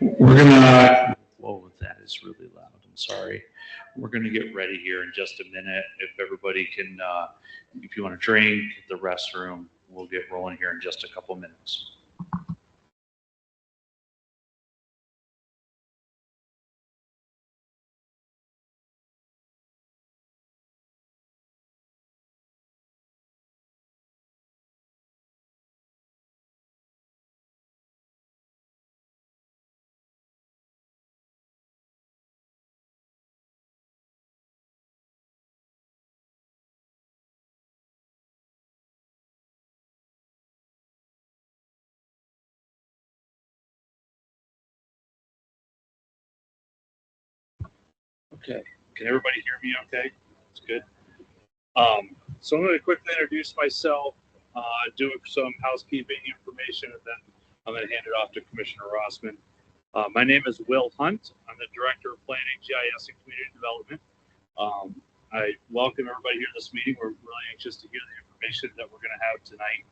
We're gonna, whoa, that is really loud. I'm sorry. We're gonna get ready here in just a minute. If everybody can, if you want to drink, the restroom, we'll get rolling here in just a couple minutes. Okay. Can everybody hear me okay? That's good. So I'm going to quickly introduce myself, do some housekeeping information, and then I'm going to hand it off to Commissioner Rossman. My name is Will Hunt. I'm the Director of Planning, GIS, and Community Development. I welcome everybody here to this meeting. We're really anxious to hear the information that we're going to have tonight.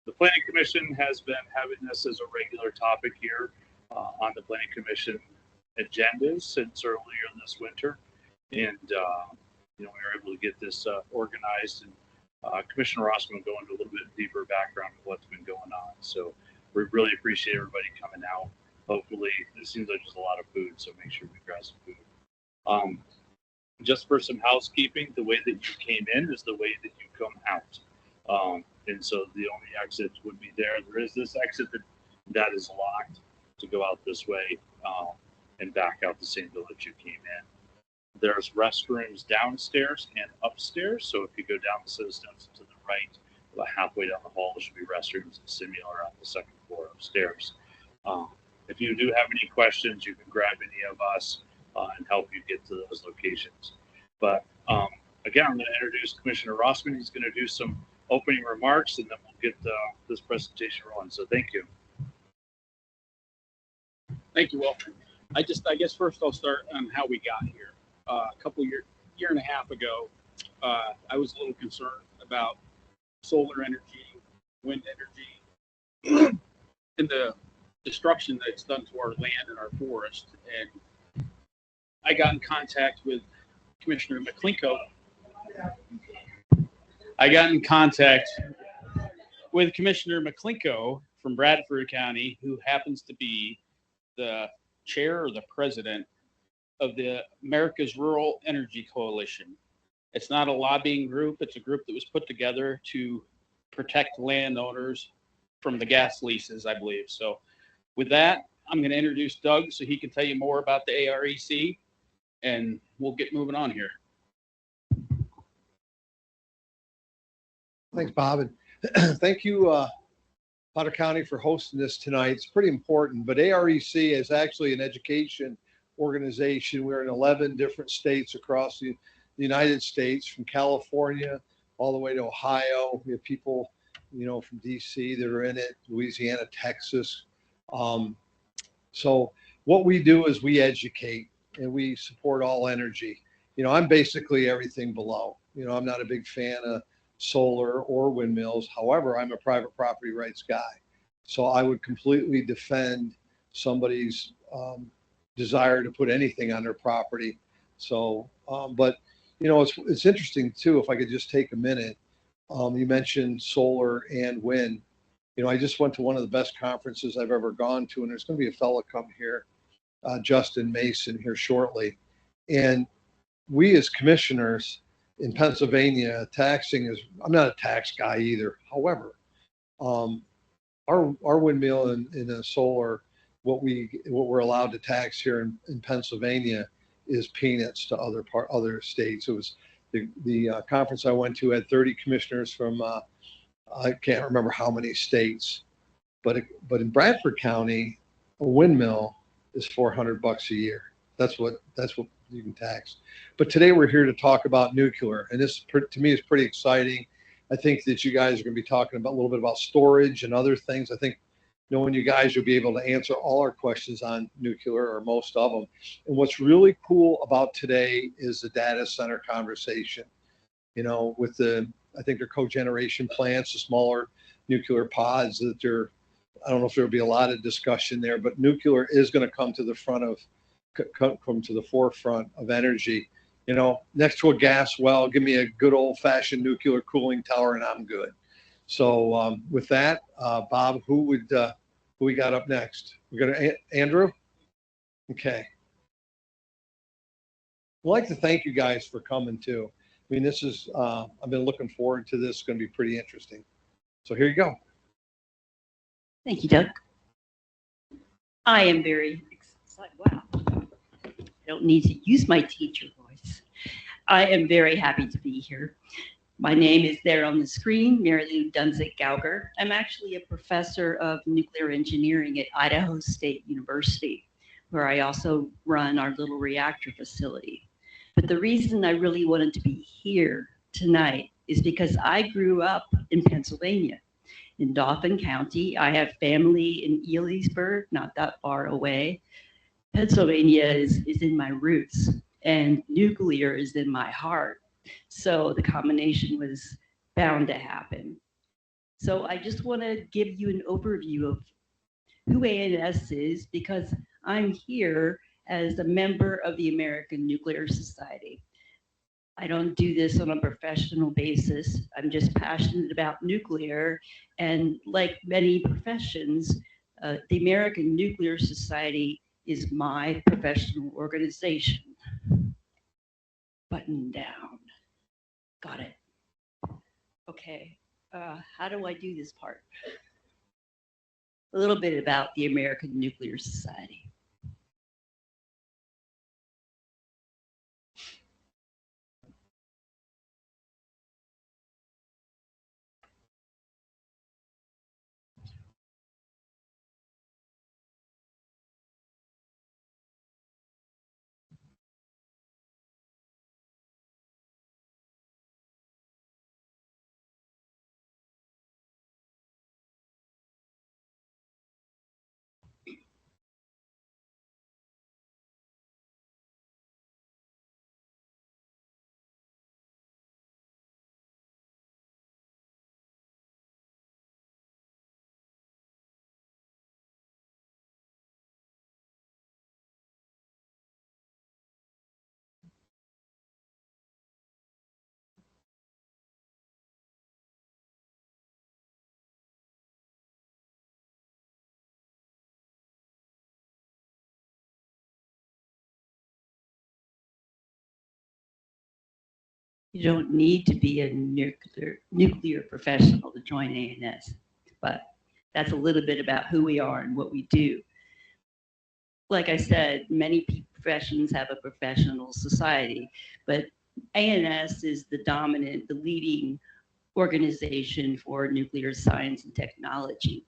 The Planning Commission has been having this as a regular topic here on the Planning Commission agendas since earlier this winter. And we were able to get this organized, and Commissioner Rossman will go into a little bit deeper background of what's been going on. So we really appreciate everybody coming out. Hopefully, it seems like there's a lot of food, so make sure we grab some food. Just for some housekeeping, the way that you came in is the way that you come out. And so the only exit would be there. There is this exit that is locked to go out this way and back out the same door that you came in. There's restrooms downstairs and upstairs. So if you go down the steps to the right, about halfway down the hall, there should be restrooms similar on the second floor upstairs. If you do have any questions, you can grab any of us and help you get to those locations. But again, I'm going to introduce Commissioner Rossman. He's going to do some opening remarks, and then we'll get this presentation rolling. So thank you. Thank you, Will. I guess first I'll start on how we got here. A year and a half ago, I was a little concerned about solar energy, wind energy, and the destruction that it's done to our land and our forest. And I got in contact with Commissioner McClinko. From Bradford County, who happens to be the chair or the president of the America's Rural Energy Coalition. It's not a lobbying group. It's a group that was put together to protect landowners from the gas leases, I believe. So with that, I'm going to introduce Doug so he can tell you more about the AREC, and we'll get moving on here. Thanks, Bob. And thank you, Potter County, for hosting this tonight. It's pretty important, but AREC is actually an education organization. We're in 11 different states across the United States, from California all the way to Ohio. We have people, from DC that are in it, Louisiana, Texas. So what we do is we educate and we support all energy. I'm basically everything below. I'm not a big fan of solar or windmills. However, I'm a private property rights guy. So I would completely defend somebody's desire to put anything on their property. So, but it's interesting too, if I could just take a minute. You mentioned solar and wind. I just went to one of the best conferences I've ever gone to, and there's going to be a fellow come here, Justin Mason, here shortly. And we as commissioners in Pennsylvania, I'm not a tax guy either. However, our windmill and a solar, what we're allowed to tax here in Pennsylvania is peanuts to other states. It was the conference I went to had 30 commissioners from I can't remember how many states, but in Bradford County, a windmill is $400 a year. That's what you can tax. But today we're here to talk about nuclear, and this to me is pretty exciting. I think that you guys are going to be talking about a little bit about storage and other things. I think knowing you guys, you'll be able to answer all our questions on nuclear, or most of them. And what's really cool about today is the data center conversation. With I think they're cogeneration plants, the smaller nuclear pods that they're I don't know if there'll be a lot of discussion there, but nuclear is going to come to the come to the forefront of energy. You know, next to a gas well, give me a good old fashioned nuclear cooling tower and I'm good. So with that, Bob, who we got up next? We're going to Andrew. Okay. I'd like to thank you guys for coming too. I mean, this is, I've been looking forward to this. It's going to be pretty interesting. So here you go. Thank you, Doug. I am very excited. Wow. I don't need to use my teacher voice. I am very happy to be here. My name is there on the screen, Mary Lou Dunzig-Gauger. I'm actually a professor of nuclear engineering at Idaho State University, where I also run our little reactor facility. But the reason I really wanted to be here tonight is because I grew up in Pennsylvania, in Dauphin County. I have family in Elysburg, not that far away. Pennsylvania is in my roots, and nuclear is in my heart. So the combination was bound to happen. So I just want to give you an overview of who ANS is, because I'm here as a member of the American Nuclear Society. I don't do this on a professional basis. I'm just passionate about nuclear. And like many professions, the American Nuclear Society is my professional organization. Button down. Got it. Okay. How do I do this part? A little bit about the American Nuclear Society. You don't need to be a nuclear professional to join ANS, but that's a little bit about who we are and what we do. Like I said, many professions have a professional society, but ANS is the dominant, the leading organization for nuclear science and technology.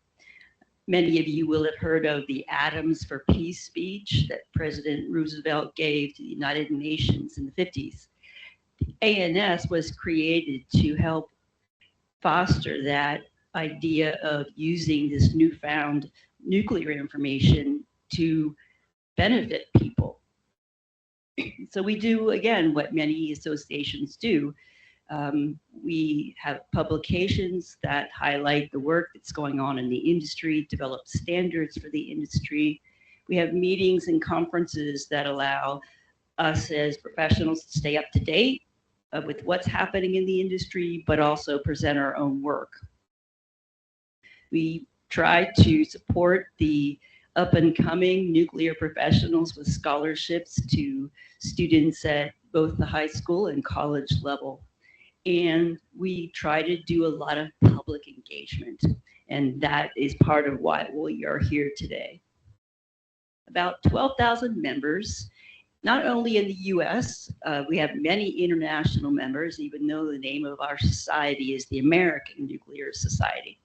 Many of you will have heard of the Atoms for Peace speech that President Roosevelt gave to the United Nations in the 50s. ANS was created to help foster that idea of using this newfound nuclear information to benefit people. So we do, again, what many associations do. We have publications that highlight the work that's going on in the industry, develop standards for the industry. We have meetings and conferences that allow us as professionals to stay up to date with what's happening in the industry, but also present our own work. We try to support the up and coming nuclear professionals with scholarships to students at both the high school and college level. And we try to do a lot of public engagement. And that is part of why we are here today. About 12,000 members. Not only in the US, we have many international members, even though the name of our society is the American Nuclear Society.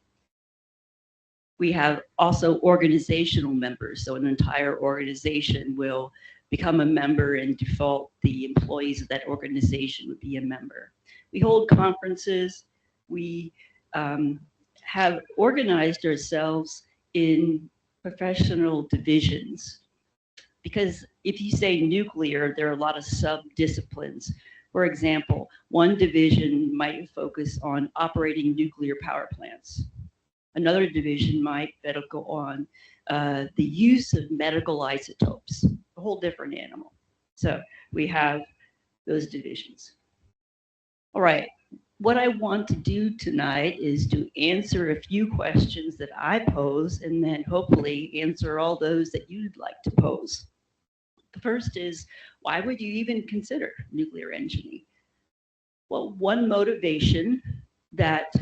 We have also organizational members, so an entire organization will become a member and default the employees of that organization would be a member. We hold conferences. We have organized ourselves in professional divisions. Because if you say nuclear, there are a lot of sub-disciplines. For example, one division might focus on operating nuclear power plants. another division, Mike, that'll go on the use of medical isotopes, a whole different animal. So we have those divisions. All right, what I want to do tonight is to answer a few questions that I pose and then hopefully answer all those that you'd like to pose. The first is, why would you even consider nuclear energy? Well, one motivation that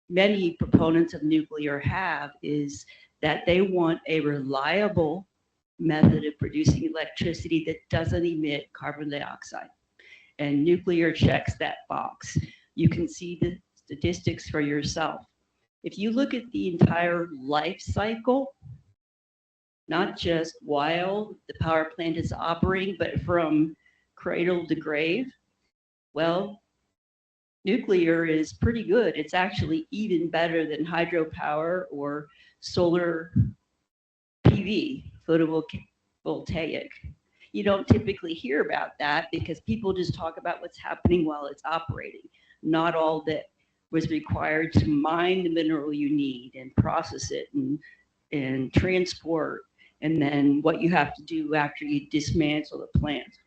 many proponents of nuclear have is that they want a reliable method of producing electricity that doesn't emit carbon dioxide. And nuclear checks that box. You can see the statistics for yourself. If you look at the entire life cycle, not just while the power plant is operating, but from cradle to grave, well, nuclear is pretty good. It's actually even better than hydropower or solar PV, photovoltaic. You don't typically hear about that because people just talk about what's happening while it's operating, not all that was required to mine the mineral you need and process it and transport, and then what you have to do after you dismantle the plant.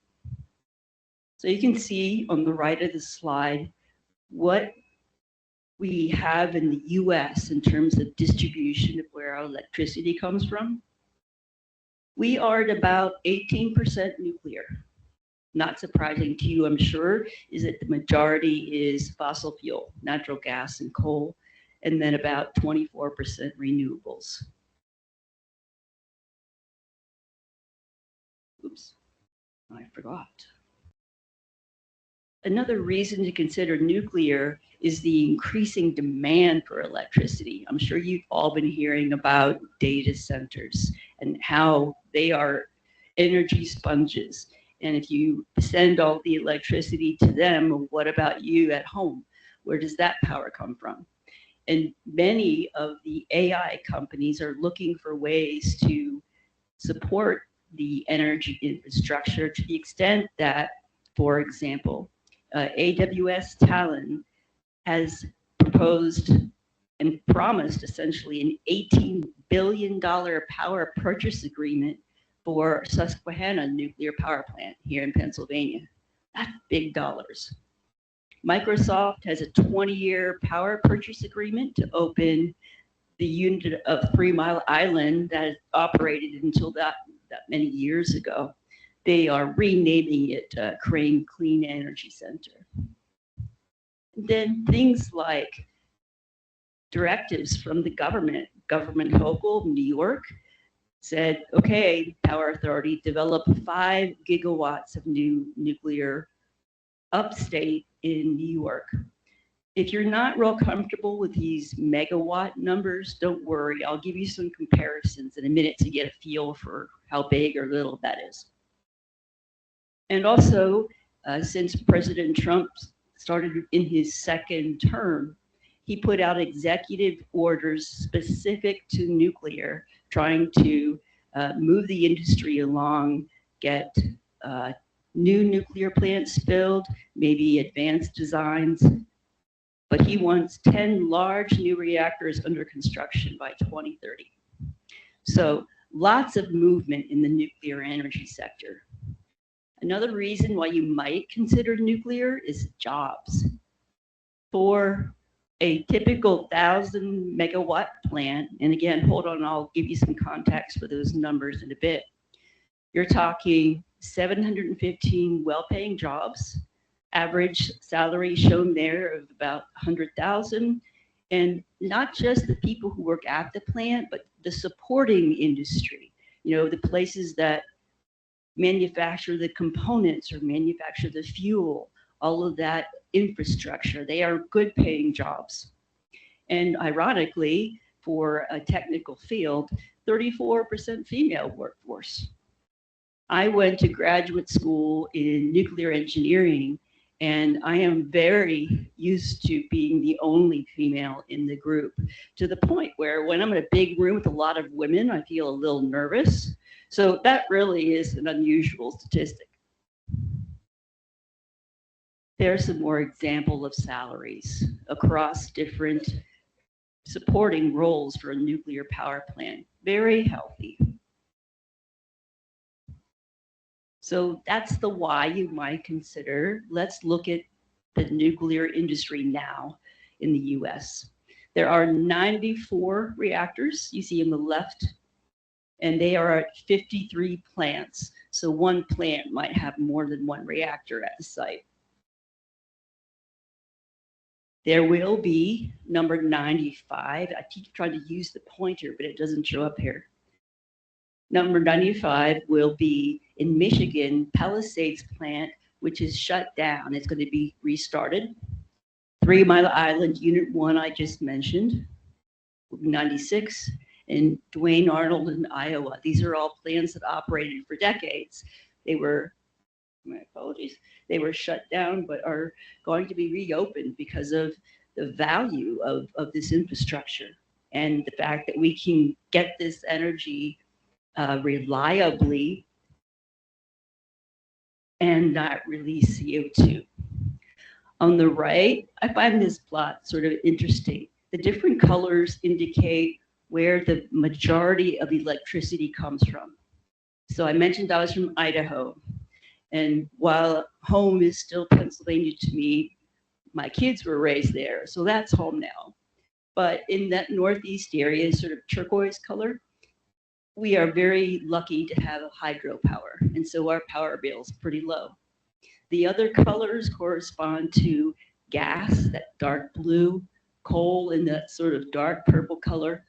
So you can see on the right of the slide what we have in the US in terms of distribution of where our electricity comes from. We are at about 18% nuclear. Not surprising to you, I'm sure, is that the majority is fossil fuel, natural gas and coal, and then about 24% renewables. Oops, I forgot. Another reason to consider nuclear is the increasing demand for electricity. I'm sure you've all been hearing about data centers and how they are energy sponges. And if you send all the electricity to them, what about you at home? Where does that power come from? And many of the AI companies are looking for ways to support the energy infrastructure to the extent that, for example, AWS Talon has proposed and promised essentially an $18 billion power purchase agreement for Susquehanna nuclear power plant here in Pennsylvania. That's big dollars. Microsoft has a 20-year power purchase agreement to open the unit of 3 Mile Island that operated until that many years ago. They are renaming it Crane Clean Energy Center. Then things like directives from the government local New York said, okay, Power Authority, develop 5 gigawatts of new nuclear upstate in New York. If you're not real comfortable with these megawatt numbers, don't worry. I'll give you some comparisons in a minute to get a feel for how big or little that is. And also, since President Trump started in his second term, he put out executive orders specific to nuclear, trying to move the industry along, get new nuclear plants built, maybe advanced designs. But he wants 10 large new reactors under construction by 2030. So lots of movement in the nuclear energy sector. Another reason why you might consider nuclear is jobs. For a typical 1,000 megawatt plant, and again, hold on, I'll give you some context for those numbers in a bit. You're talking 715 well-paying jobs, average salary shown there of about 100,000, and not just the people who work at the plant, but the supporting industry. You know, the places that manufacture the components or manufacture the fuel, all of that infrastructure. They are good paying jobs. And ironically, for a technical field, 34% female workforce. I went to graduate school in nuclear engineering, and I am very used to being the only female in the group, to the point where when I'm in a big room with a lot of women, I feel a little nervous. So that really is an unusual statistic. There's some more example of salaries across different supporting roles for a nuclear power plant. Very healthy. So that's the why you might consider. Let's look at the nuclear industry now in the US. There are 94 reactors you see on the left, and they are at 53 plants. So one plant might have more than one reactor at the site. There will be number 95. I keep trying to use the pointer, but it doesn't show up here. Number 95 will be in Michigan, Palisades plant, which is shut down. It's going to be restarted. 3 Mile Island, Unit 1, I just mentioned, will be 96. And Duane Arnold in Iowa. These are all plants that operated for decades. They were, my apologies, they were shut down, but are going to be reopened because of the value of this infrastructure and the fact that we can get this energy reliably and not release CO2. On the right, I find this plot sort of interesting. The different colors indicate where the majority of electricity comes from. So I mentioned I was from Idaho, and while home is still Pennsylvania to me, my kids were raised there, so that's home now. But in that northeast area, sort of turquoise color, we are very lucky to have hydropower, and so our power bill is pretty low. The other colors correspond to gas, that dark blue, coal in that sort of dark purple color,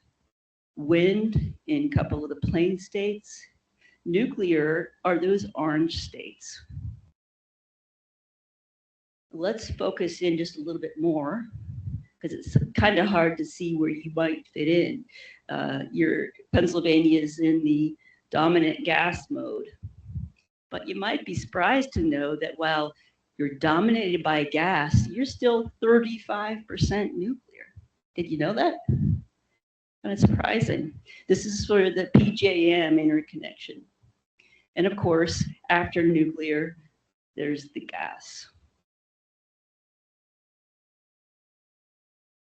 wind in a couple of the plain states, nuclear are those orange states. Let's focus in just a little bit more because it's kind of hard to see where you might fit in. Your Pennsylvania is in the dominant gas mode, but you might be surprised to know that while you're dominated by gas, you're still 35% nuclear. Did you know that? Kind of surprising. This is sort of the PJM interconnection. And of course, after nuclear, there's the gas.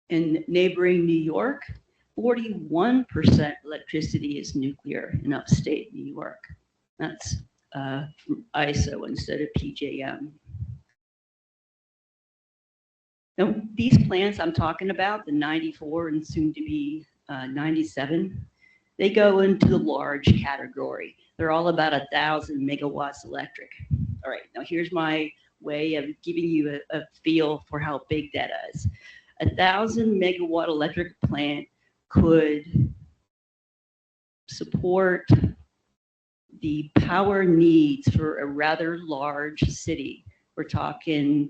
In neighboring New York, 41% electricity is nuclear in upstate New York. That's from ISO instead of PJM. Now, these plants I'm talking about, the 94 and soon to be 97, they go into the large category. They're all about 1,000 megawatts electric. All right, now here's my way of giving you a feel for how big that is. 1,000 megawatt electric plant could support the power needs for a rather large city. We're talking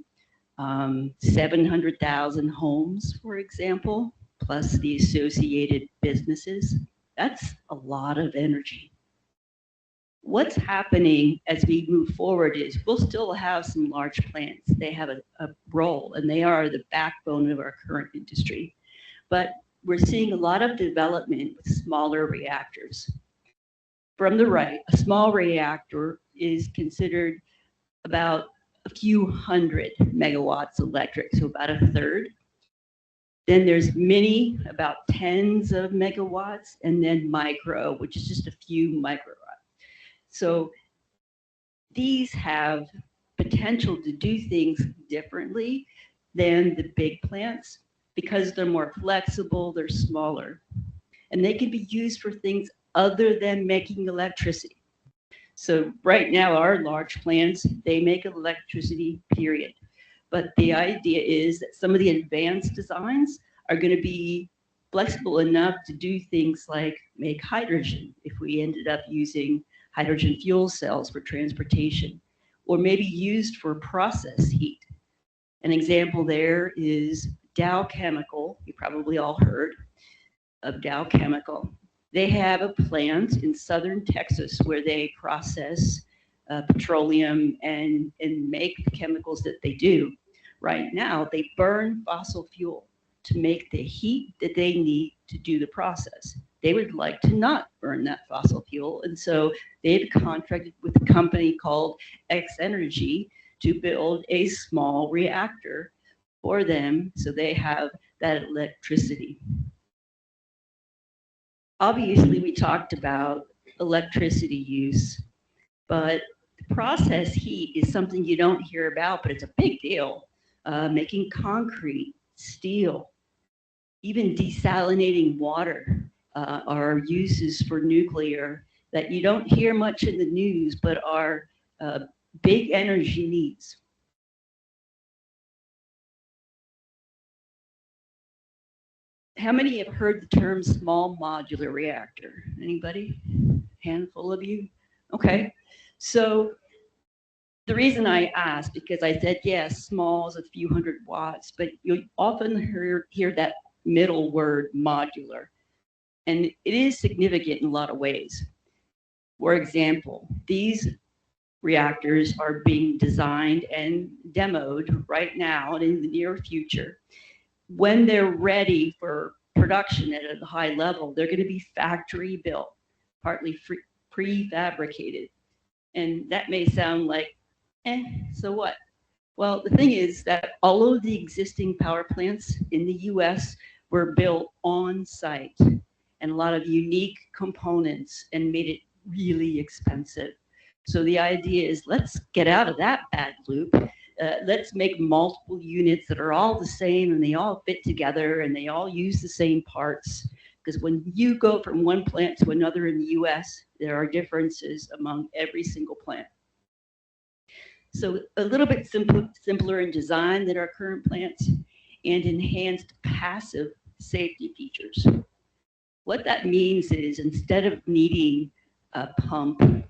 700,000 homes, for example, plus the associated businesses. That's a lot of energy. What's happening as we move forward is we'll still have some large plants. They have a role, and they are the backbone of our current industry. But we're seeing a lot of development with smaller reactors. From the right, a small reactor is considered about a few hundred megawatts electric, so about a third. Then there's mini, about tens of megawatts, and then micro, which is just a few microwatts. So these have potential to do things differently than the big plants because they're more flexible, they're smaller, and they can be used for things other than making electricity. So right now, our large plants, they make electricity, period. But the idea is that some of the advanced designs are going to be flexible enough to do things like make hydrogen if we ended up using hydrogen fuel cells for transportation, or maybe used for process heat. An example there is Dow Chemical. You probably all heard of Dow Chemical. They have a plant in southern Texas where they process petroleum and make the chemicals that they do. Right now, they burn fossil fuel to make the heat that they need to do the process. They would like to not burn that fossil fuel, and so they've contracted with a company called X Energy to build a small reactor for them so they have that electricity. Obviously, we talked about electricity use, but the process heat is something you don't hear about, but it's a big deal. Making concrete, steel, even desalinating water are uses for nuclear that you don't hear much in the news, but are big energy needs. How many have heard the term small modular reactor? Anybody? Handful of you? Okay. So the reason I asked, because I said, yes, small is a few hundred watts, but you often hear that middle word, modular. And it is significant in a lot of ways. For example, these reactors are being designed and demoed right now and in the near future. When they're ready for production at a high level, they're going to be factory built, partly prefabricated. And that may sound like, so what? Well, the thing is that all of the existing power plants in the US were built on site and a lot of unique components and made it really expensive. So the idea is let's get out of that bad loop. Let's make multiple units that are all the same and they all fit together and they all use the same parts. Because when you go from one plant to another in the US, there are differences among every single plant. So a little bit simpler in design than our current plants and enhanced passive safety features. What that means is instead of needing a pump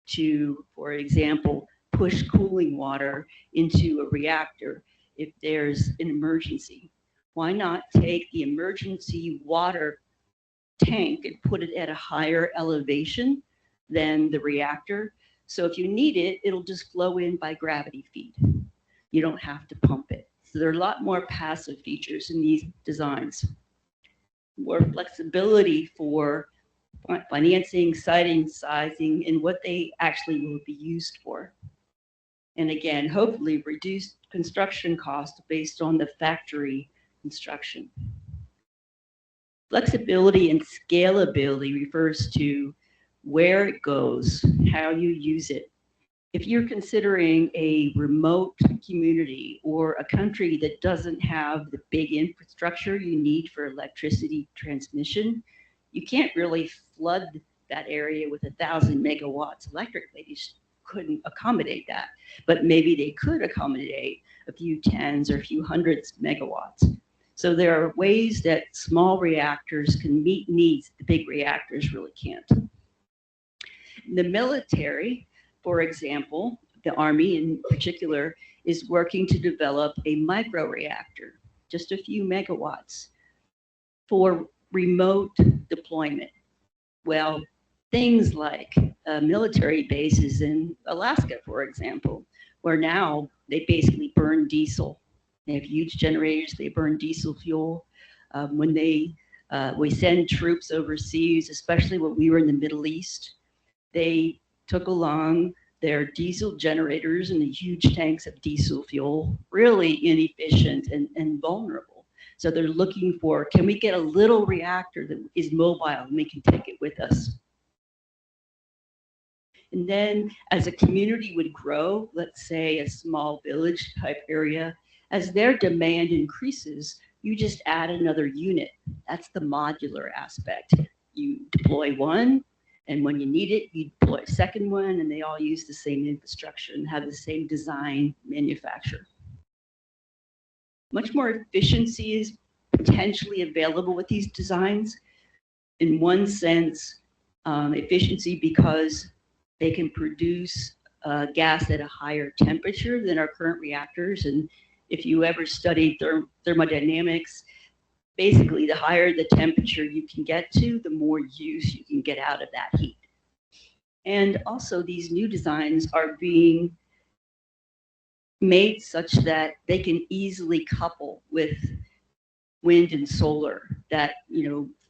to, for example, push cooling water into a reactor if there's an emergency, why not take the emergency water tank and put it at a higher elevation than the reactor? So if you need it, it'll just flow in by gravity feed. You don't have to pump it. So there are a lot more passive features in these designs. More flexibility for financing, siting, sizing, and what they actually will be used for. And again, hopefully reduce construction costs based on the factory construction. Flexibility and scalability refers to where it goes, how you use it. If you're considering a remote community or a country that doesn't have the big infrastructure you need for electricity transmission, you can't really flood that area with 1,000 megawatts electric. They just couldn't accommodate that. But maybe they could accommodate a few tens or a few hundreds megawatts. So there are ways that small reactors can meet needs the big reactors really can't. The military, for example, the Army in particular, is working to develop a microreactor, just a few megawatts, for remote deployment. Well, things like military bases in Alaska, for example, where now they basically burn diesel. They have huge generators, they burn diesel fuel. When we send troops overseas, especially when we were in the Middle East, they took along their diesel generators and the huge tanks of diesel fuel, really inefficient and vulnerable. So they're looking for, can we get a little reactor that is mobile and we can take it with us? And then as a community would grow, let's say a small village type area, as their demand increases, you just add another unit. That's the modular aspect. You deploy one, and when you need it, you deploy a second one, and they all use the same infrastructure and have the same design manufacturer. Much more efficiency is potentially available with these designs. In one sense, efficiency because they can produce gas at a higher temperature than our current reactors. And if you ever studied thermodynamics, basically the higher the temperature you can get to, the more use you can get out of that heat. And also these new designs are being made such that they can easily couple with wind and solar that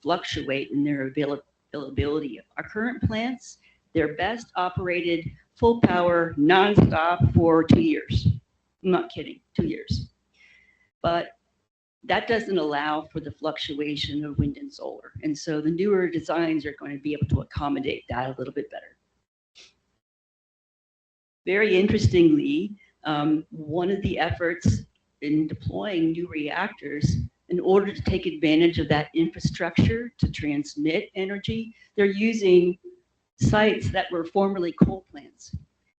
fluctuate in their availability. Our current plants, they're best operated full power, nonstop for 2 years. I'm not kidding, 2 years. But that doesn't allow for the fluctuation of wind and solar. And so the newer designs are going to be able to accommodate that a little bit better. Very interestingly, one of the efforts in deploying new reactors, in order to take advantage of that infrastructure to transmit energy, they're using sites that were formerly coal plants.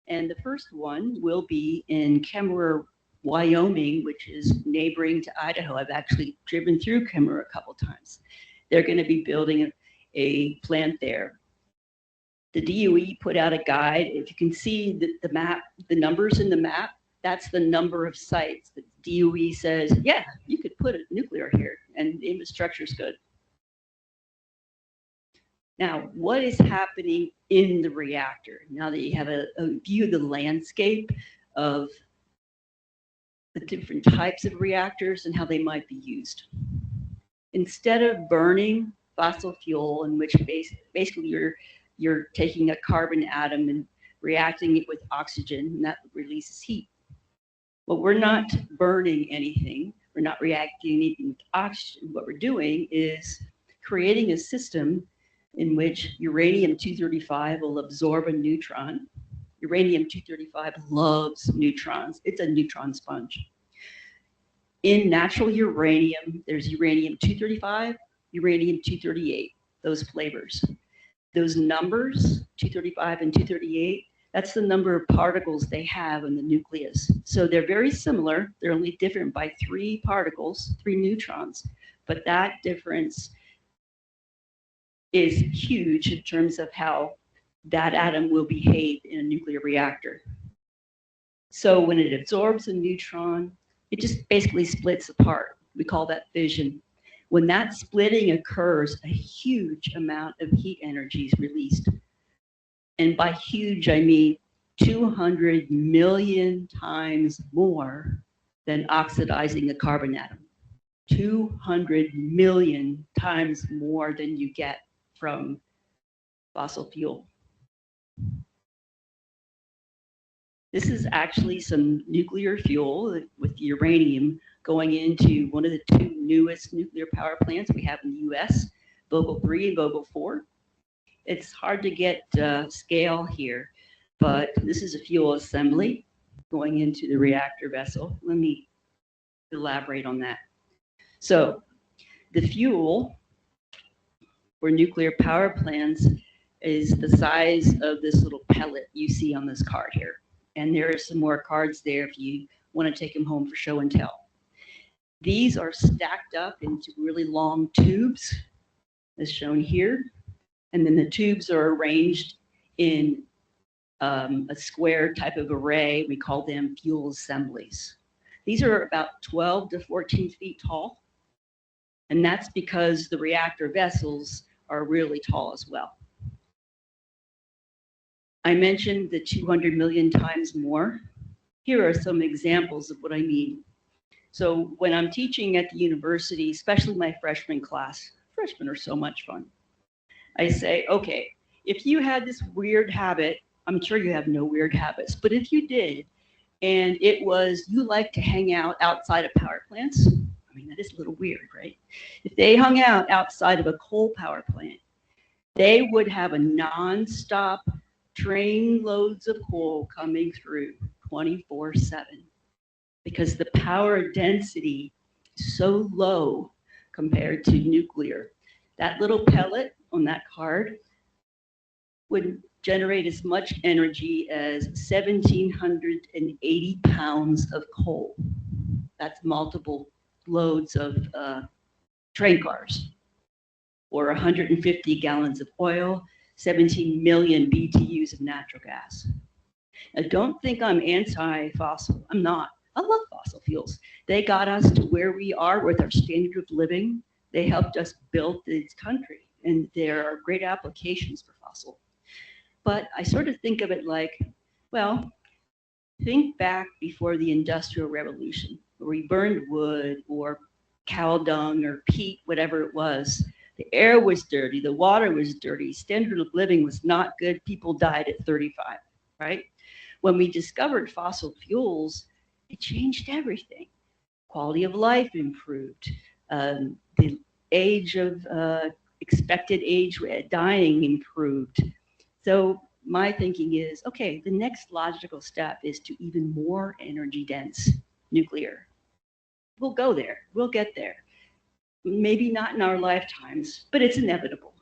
And the first one will be in Kemmerer, Wyoming, which is neighboring to Idaho. I've actually driven through Kemmerer a couple times. They're going to be building a plant there. The DOE put out a guide. If you can see the map, the numbers in the map, that's the number of sites that DOE says, yeah, you could put a nuclear here and the infrastructure is good. Now, what is happening in the reactor? Now that you have a view of the landscape of the different types of reactors and how they might be used. Instead of burning fossil fuel, in which basically you're taking a carbon atom and reacting it with oxygen, and that releases heat. Well, we're not burning anything. We're not reacting anything with oxygen. What we're doing is creating a system in which uranium-235 will absorb a neutron. Uranium-235 loves neutrons. It's a neutron sponge. In natural uranium, there's uranium-235, uranium-238, those flavors. Those numbers, 235 and 238, that's the number of particles they have in the nucleus. So they're very similar. They're only different by 3 particles, 3 neutrons. But that difference is huge in terms of how that atom will behave in a nuclear reactor. So when it absorbs a neutron, it just basically splits apart. We call that fission. When that splitting occurs, a huge amount of heat energy is released. And by huge, I mean 200 million times more than oxidizing a carbon atom. 200 million times more than you get from fossil fuel. This is actually some nuclear fuel with uranium going into one of the 2 newest nuclear power plants we have in the US, Vogtle 3 and Vogtle 4. It's hard to get scale here, but this is a fuel assembly going into the reactor vessel. Let me elaborate on that. So the fuel for nuclear power plants is the size of this little pellet you see on this card here. And there are some more cards there if you want to take them home for show and tell. These are stacked up into really long tubes, as shown here. And then the tubes are arranged in a square type of array. We call them fuel assemblies. These are about 12 to 14 feet tall. And that's because the reactor vessels are really tall as well. I mentioned the 200 million times more. Here are some examples of what I mean. So when I'm teaching at the university, especially my freshman class, freshmen are so much fun. I say, okay, if you had this weird habit, I'm sure you have no weird habits, but if you did, and it was you like to hang out outside of power plants, I mean, that is a little weird, right? If they hung out outside of a coal power plant, they would have a nonstop train loads of coal coming through 24/7 because the power density is so low compared to nuclear. That little pellet on that card would generate as much energy as 1,780 pounds of coal. That's multiple loads of train cars, or 150 gallons of oil, 17 million BTUs of natural gas. Now, don't think I'm anti-fossil. I'm not. I love fossil fuels. They got us to where we are with our standard of living. They helped us build this country, and there are great applications for fossil. But I sort of think of it like, well, think back before the Industrial Revolution, where we burned wood or cow dung or peat, whatever it was. The air was dirty, the water was dirty, standard of living was not good, people died at 35, right? When we discovered fossil fuels, it changed everything. quality of life improved, the age of expected age dying improved. So my thinking is, okay, the next logical step is to even more energy dense nuclear. We'll go there, we'll get there. Maybe not in our lifetimes, but it's inevitable.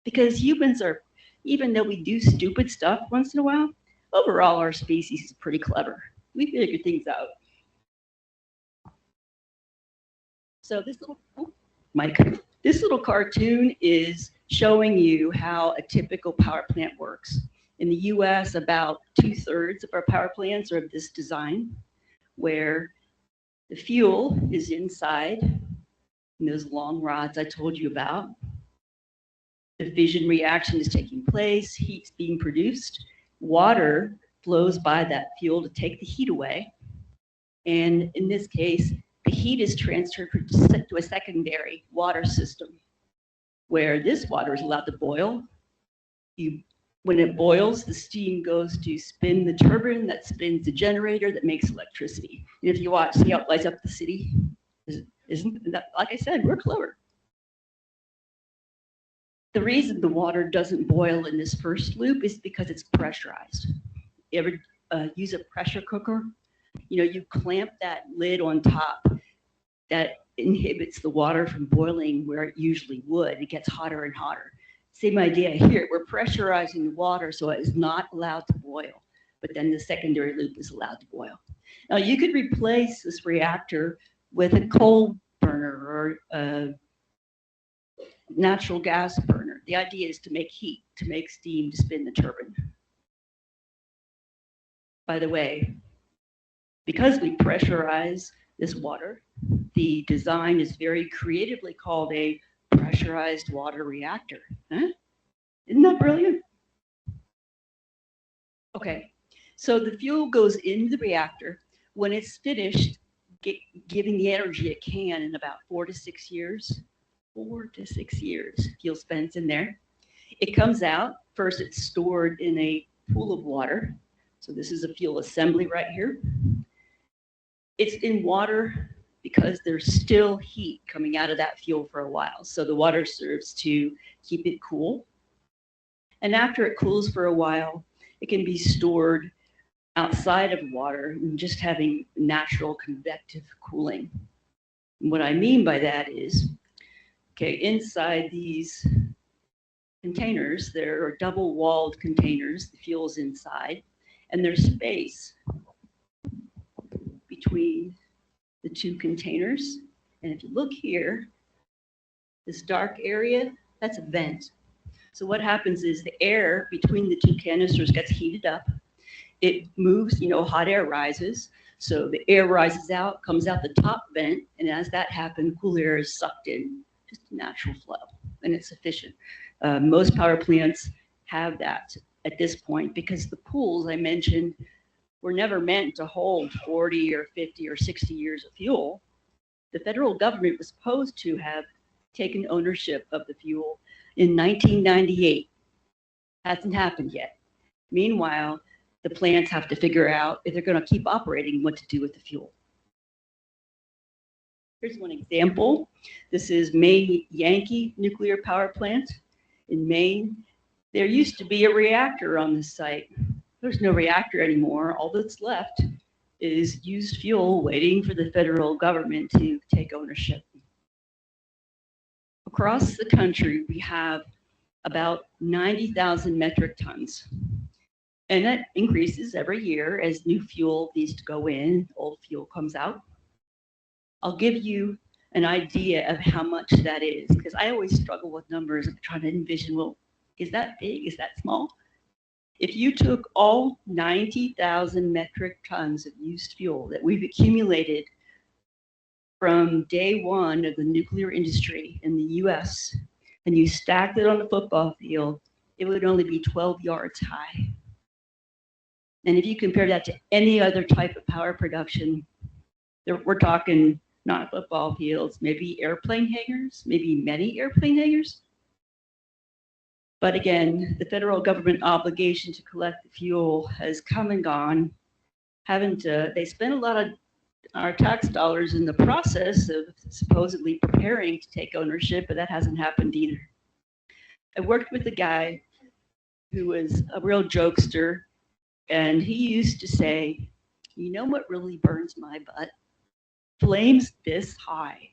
Because humans are, even though we do stupid stuff once in a while, overall our species is pretty clever. We figure things out. So this little, oh, Mike, this little cartoon is showing you how a typical power plant works. In the US, about 2/3 of our power plants are of this design, where the fuel is inside in those long rods I told you about. The fission reaction is taking place, heat's being produced, water flows by that fuel to take the heat away. And in this case, the heat is transferred to a secondary water system where this water is allowed to boil. When it boils, the steam goes to spin the turbine that spins the generator that makes electricity. And if you watch, see how it lights up the city? Isn't that, like I said, we're clever. The reason the water doesn't boil in this first loop is because it's pressurized. You ever use a pressure cooker? You know, you clamp that lid on top. That inhibits the water from boiling where it usually would. It gets hotter and hotter. Same idea here. We're pressurizing the water so it is not allowed to boil, but then the secondary loop is allowed to boil. Now you could replace this reactor with a coal burner or a natural gas burner. The idea is to make heat, to make steam, to spin the turbine. By the way, because we pressurize this water, the design is very creatively called a pressurized water reactor. Huh? Isn't that brilliant? Okay, so the fuel goes into the reactor. When it's finished giving the energy it can in about 4 to 6 years, 4 to 6 years, fuel spends in there. It comes out. First, it's stored in a pool of water. So this is a fuel assembly right here. It's in water because there's still heat coming out of that fuel for a while. So the water serves to keep it cool. And after it cools for a while, it can be stored outside of water and just having natural convective cooling. And what I mean by that is, okay, inside these containers, there are double-walled containers, the fuel's inside, and there's space between the two containers. And if you look here, this dark area, that's a vent. So what happens is the air between the two canisters gets heated up. It moves, you know, hot air rises. So the air rises out, comes out the top vent, and as that happens, cool air is sucked in, just a natural flow, and it's sufficient. Most power plants have that at this point because the pools I mentioned were never meant to hold 40 or 50 or 60 years of fuel. The federal government was supposed to have taken ownership of the fuel in 1998. Hasn't happened yet. Meanwhile, the plants have to figure out if they're going to keep operating, what to do with the fuel. Here's one example. This is Maine Yankee Nuclear Power Plant in Maine. There used to be a reactor on this site. There's no reactor anymore. All that's left is used fuel waiting for the federal government to take ownership. Across the country, we have about 90,000 metric tons. And that increases every year as new fuel needs to go in, old fuel comes out. I'll give you an idea of how much that is, because I always struggle with numbers and trying to envision, well, is that big? Is that small? If you took all 90,000 metric tons of used fuel that we've accumulated from day one of the nuclear industry in the US, and you stacked it on a football field, it would only be 12 yards high. And if you compare that to any other type of power production, we're talking not football fields, maybe airplane hangars, maybe many airplane hangars. But again, the federal government obligation to collect the fuel has come and gone. They spent a lot our tax dollars in the process of supposedly preparing to take ownership, but that hasn't happened either. I worked with a guy who was a real jokester, and he used to say, you know what really burns my butt? Flames this high.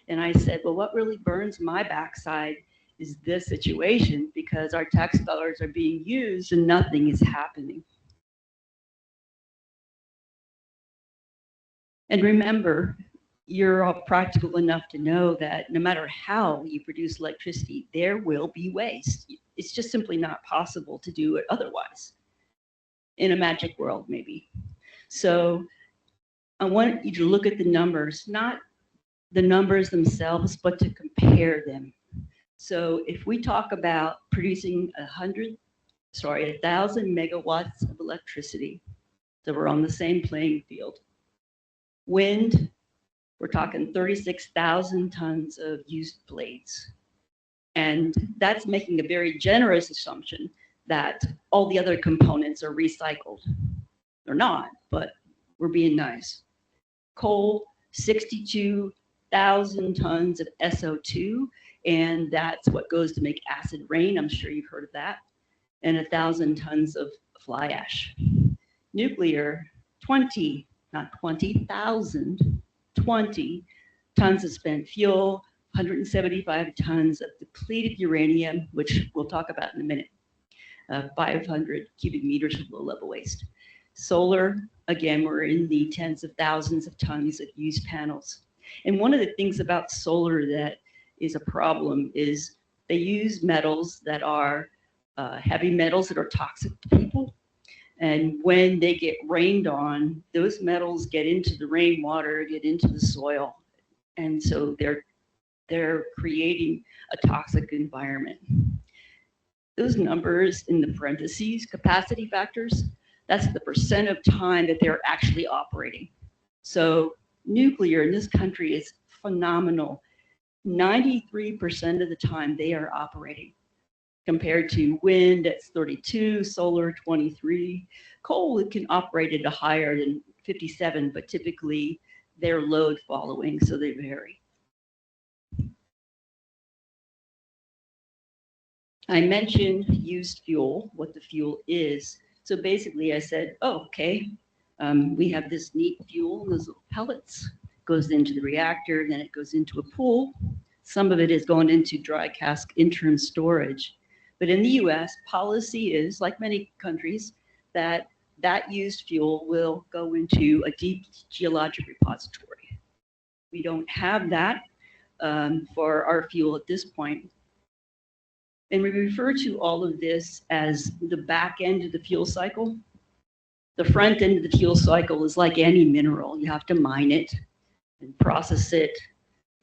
And I said, well, what really burns my backside is this situation, because our tax dollars are being used and nothing is happening. And remember, you're all practical enough to know that no matter how you produce electricity, there will be waste. It's just simply not possible to do it otherwise. In a magic world, maybe. So I want you to look at the numbers, not the numbers themselves, but to compare them. So if we talk about producing 1,000 megawatts of electricity, so we're on the same playing field. Wind, we're talking 36,000 tons of used blades. And that's making a very generous assumption that all the other components are recycled. They're not, but we're being nice. Coal, 62,000 tons of SO2, and that's what goes to make acid rain. I'm sure you've heard of that. And 1,000 tons of fly ash. Nuclear, 20 tons of spent fuel, 175 tons of depleted uranium, which we'll talk about in a minute, 500 cubic meters of low-level waste. Solar, again, we're in the tens of thousands of tons of used panels. And one of the things about solar that is a problem is they use metals that are heavy metals that are toxic to people. And when they get rained on, those metals get into the rainwater, get into the soil. And so they're creating a toxic environment. Those numbers in the parentheses, capacity factors, that's the percent of time that they're actually operating. So nuclear in this country is phenomenal. 93% of the time they are operating, compared to wind at 32, solar 23. Coal, it can operate at a higher than 57, but typically they're load following, so they vary. I mentioned used fuel, what the fuel is. So basically I said, oh, okay, we have this neat fuel, those little pellets, goes into the reactor, then it goes into a pool. Some of it is going into dry cask interim storage. But in the US, policy is, like many countries, that that used fuel will go into a deep geologic repository. We don't have that for our fuel at this point. And we refer to all of this as the back end of the fuel cycle. The front end of the fuel cycle is like any mineral. You have to mine it and process it.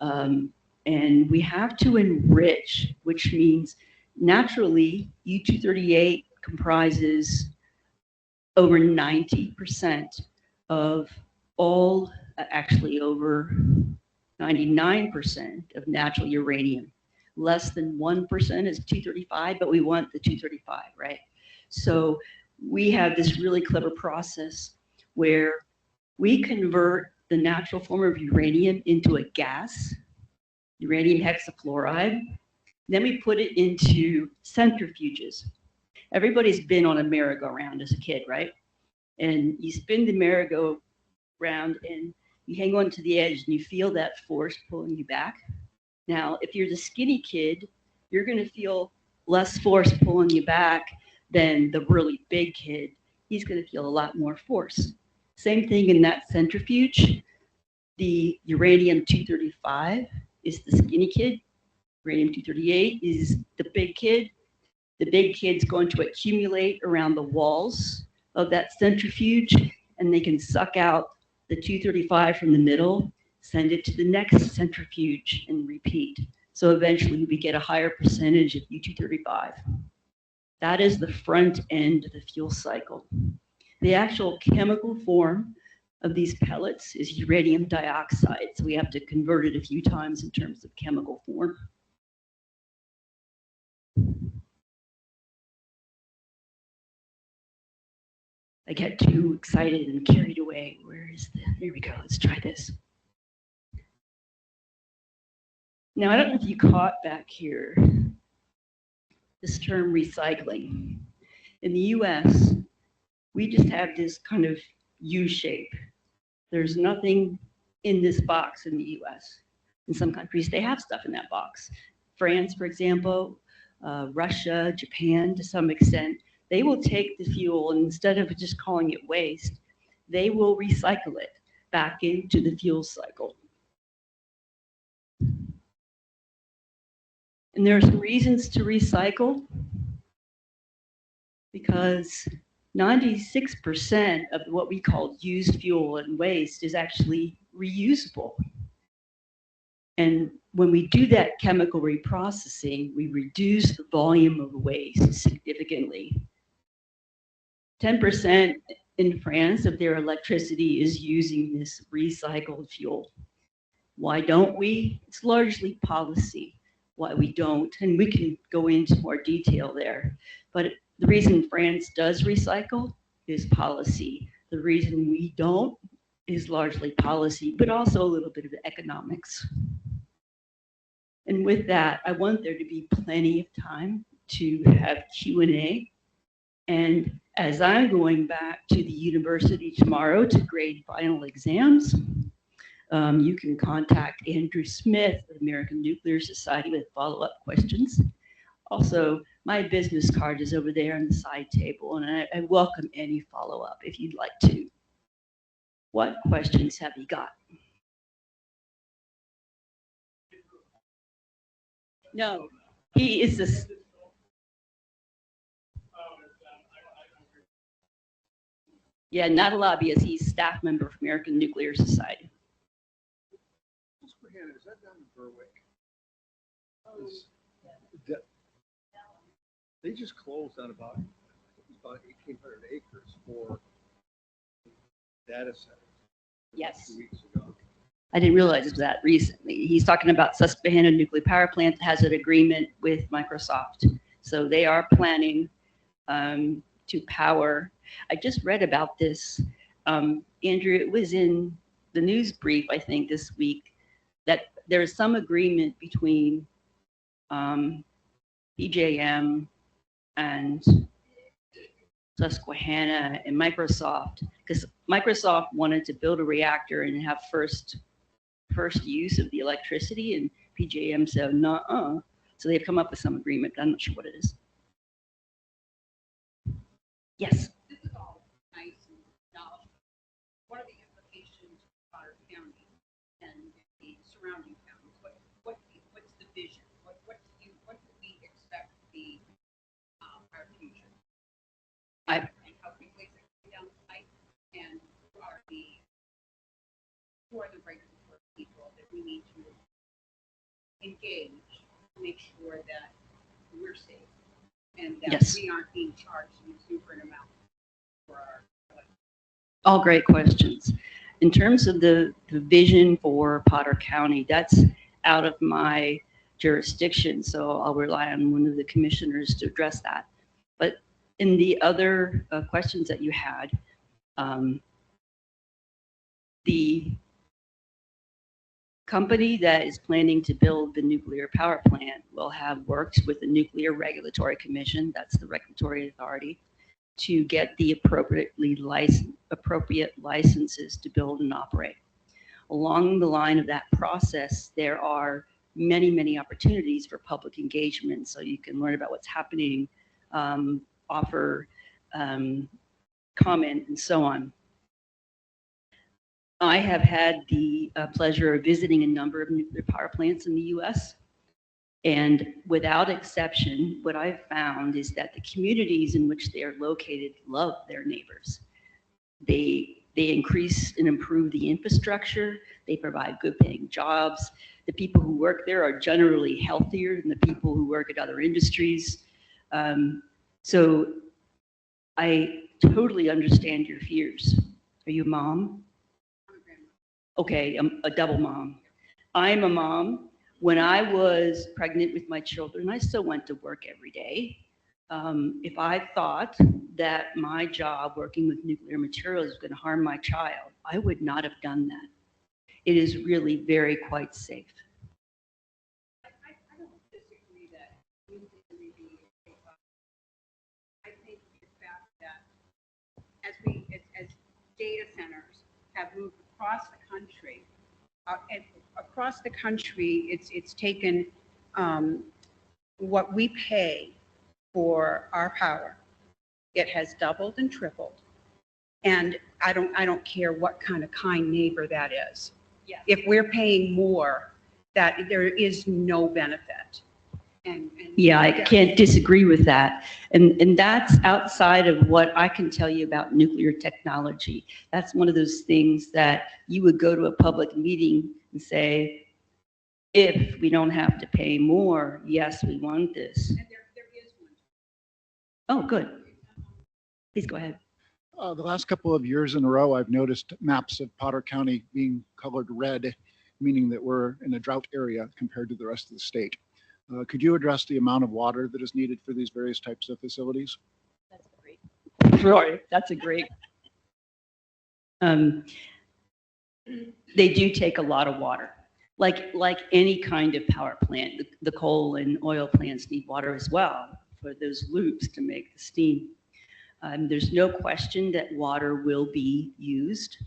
And we have to enrich, which means naturally U-238 comprises over 90% of all, actually over 99% of natural uranium. Less than 1% is 235, but we want the 235, right? So we have this really clever process where we convert the natural form of uranium into a gas, uranium hexafluoride. Then we put it into centrifuges. Everybody's been on a merry-go-round as a kid, right? And you spin the merry-go-round and you hang on to the edge and you feel that force pulling you back. Now, if you're the skinny kid, you're going to feel less force pulling you back than the really big kid. He's going to feel a lot more force. Same thing in that centrifuge. The uranium-235 is the skinny kid. Uranium-238 is the big kid. The big kid's going to accumulate around the walls of that centrifuge, and they can suck out the 235 from the middle, send it to the next centrifuge, and repeat. So eventually we get a higher percentage of U-235. That is the front end of the fuel cycle. The actual chemical form of these pellets is uranium dioxide, so we have to convert it a few times in terms of chemical form. I get too excited and carried away. Where is the, here we go, let's try this. Now, I don't know if you caught back here this term recycling. In the US, we just have this kind of U shape. There's nothing in this box in the US. In some countries, they have stuff in that box. France, for example, Russia, Japan, to some extent, they will take the fuel and instead of just calling it waste, they will recycle it back into the fuel cycle. And there are some reasons to recycle because 96% of what we call used fuel and waste is actually reusable. And when we do that chemical reprocessing, we reduce the volume of waste significantly. 10% in France of their electricity is using this recycled fuel. Why don't we? It's largely policy why we don't, and we can go into more detail there. But the reason France does recycle is policy. The reason we don't is largely policy, but also a little bit of economics. And with that, I want there to be plenty of time to have Q&A. And as I'm going back to the university tomorrow to grade final exams, you can contact Andrew Smith of the American Nuclear Society with follow-up questions. Also, my business card is over there on the side table, and I welcome any follow-up if you'd like to. What questions have you got? No, he is this. Yeah, not a lobbyist. He's a staff member of American Nuclear Society. Is that down in Berwick? They just closed on about 1,800 acres for data centers. Yes. 2 weeks ago. I didn't realize it was that recently. He's talking about Susquehanna Nuclear Power Plant that has an agreement with Microsoft. So they are planning to power. I just read about this. Andrew, it was in the news brief, I think, this week, that there is some agreement between PJM and Susquehanna and Microsoft, because Microsoft wanted to build a reactor and have first use of the electricity, and PJM said, nuh-uh. So they've come up with some agreement. I'm not sure what it is. Yes. This is all nice and knowledgeable. What are the implications for Potter County and the surrounding counties? What's the vision? What do we expect to be our future? And how quickly is it coming down the pipe? And who are the regulatory people that we need to engage to make sure that we're safe and that Yes. we aren't being charged an exuberant amount for our electricity? All great questions. In terms of the vision for Potter County, that's out of my jurisdiction, so I'll rely on one of the commissioners to address that. But in the other questions that you had, the company that is planning to build the nuclear power plant will have worked with the Nuclear Regulatory Commission, that's the regulatory authority, to get the appropriate licenses to build and operate. Along the line of that process, there are many, many opportunities for public engagement, so you can learn about what's happening, offer comment, and so on. I have had the pleasure of visiting a number of nuclear power plants in the US. And without exception, what I've found is that the communities in which they are located love their neighbors. They increase and improve the infrastructure. They provide good paying jobs. The people who work there are generally healthier than the people who work at other industries. So I totally understand your fears. Are you a mom? Okay, I'm a double mom. I'm a mom. When I was pregnant with my children, I still went to work every day. If I thought that my job working with nuclear materials was going to harm my child, I would not have done that. It is really very quite safe. I don't disagree that nuclear may be a I think the fact that as data centers have moved across the country, it's taken what we pay for our power. It has doubled and tripled. And I don't care what kind neighbor that is. Yes. If we're paying more, that there is no benefit. And Yeah, I can't disagree with that. And that's outside of what I can tell you about nuclear technology. That's one of those things that you would go to a public meeting and say, if we don't have to pay more, yes, we want this. And there is one. Oh, good. Please go ahead. The last couple of years in a row, I've noticed maps of Potter County being colored red, meaning that we're in a drought area compared to the rest of the state. Could you address the amount of water that is needed for these various types of facilities? That's great. Roy, that's a great. They do take a lot of water. Like any kind of power plant, the coal and oil plants need water as well for those loops to make the steam. There's no question that water will be used.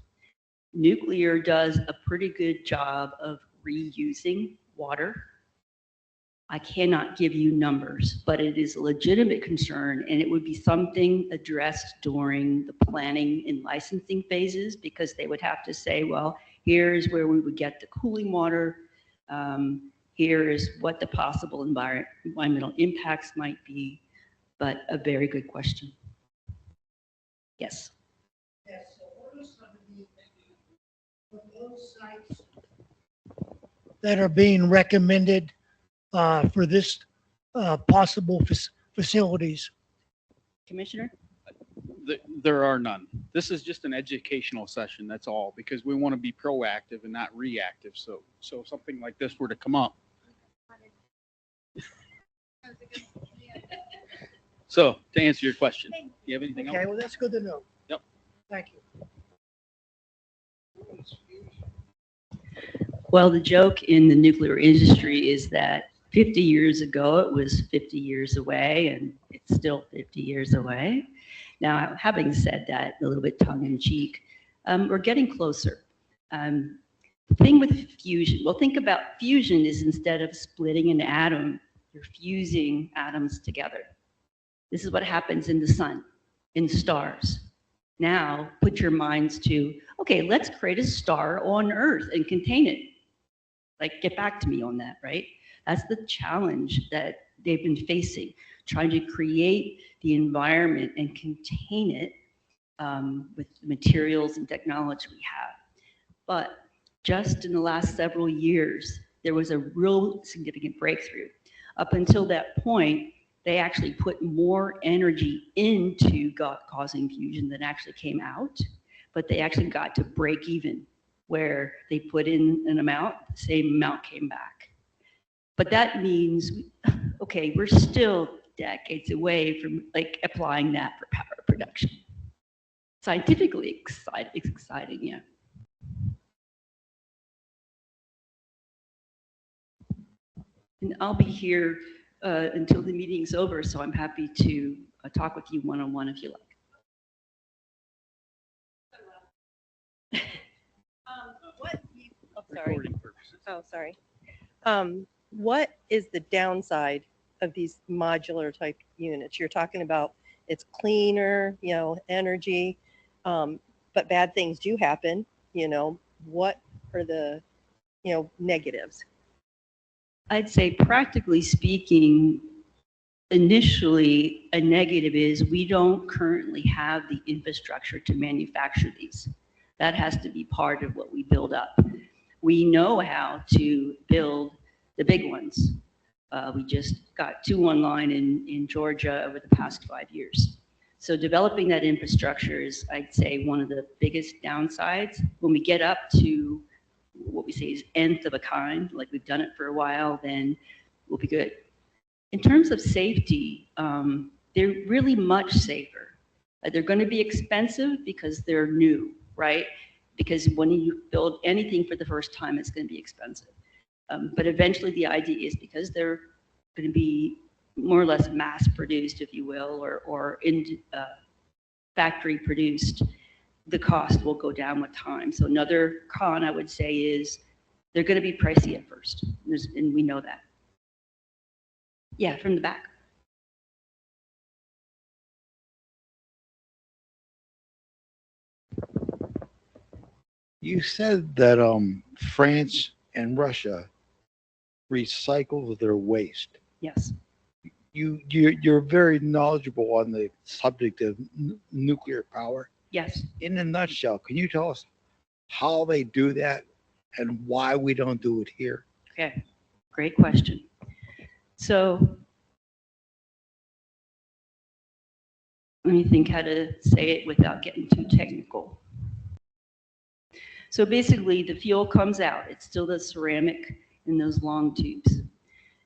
Nuclear does a pretty good job of reusing water. I cannot give you numbers, but it is a legitimate concern, and it would be something addressed during the planning and licensing phases, because they would have to say, well, here's where we would get the cooling water. Here is what the possible environmental impacts might be, but a very good question. Yes. Yes, so what are some of those sites that are being recommended for this possible facilities? Commissioner? There are none. This is just an educational session, that's all, because we want to be proactive and not reactive. So if something like this were to come up. So to answer your question, you have anything Okay, else? well, that's good to know. Yep. Thank you. Well, the joke in the nuclear industry is that 50 years ago, it was 50 years away, and it's still 50 years away. Now, having said that, a little bit tongue in cheek, we're getting closer. The thing with fusion, well, think about fusion is instead of splitting an atom, you're fusing atoms together. This is what happens in the sun, in stars. Now, put your minds to, okay, let's create a star on Earth and contain it. Like, get back to me on that, right? That's the challenge that they've been facing, trying to create the environment and contain it with the materials and technology we have. But just in the last several years, there was a real significant breakthrough. Up until that point, they actually put more energy into causing fusion than actually came out, but they actually got to break even, where they put in an amount, the same amount came back. But that means, okay, we're still decades away from like applying that for power production. Scientifically it's exciting, yeah. And I'll be here until the meeting's over, so I'm happy to talk with you one-on-one if you like. Sorry. Recording purposes. Oh, sorry. What is the downside of these modular type units? You're talking about it's cleaner, energy, but bad things do happen, what are the, negatives? I'd say practically speaking, initially a negative is we don't currently have the infrastructure to manufacture these. That has to be part of what we build up. We know how to build the big ones. We just got 2 online in Georgia over the past 5 years. So developing that infrastructure is, I'd say, one of the biggest downsides. When we get up to what we say is nth of a kind, like we've done it for a while, then we'll be good. In terms of safety, they're really much safer. They're going to be expensive because they're new, right? Because when you build anything for the first time, it's going to be expensive. But eventually the idea is because they're going to be more or less mass produced, if you will, or factory produced, the cost will go down with time. So another con I would say is they're going to be pricey at first, and we know that. Yeah, from the back. You said that France and Russia recycle their waste. Yes. You're very knowledgeable on the subject of nuclear power. Yes. In a nutshell, can you tell us how they do that and why we don't do it here? Okay. Great question. So let me think how to say it without getting too technical. So basically, the fuel comes out. It's still the ceramic in those long tubes.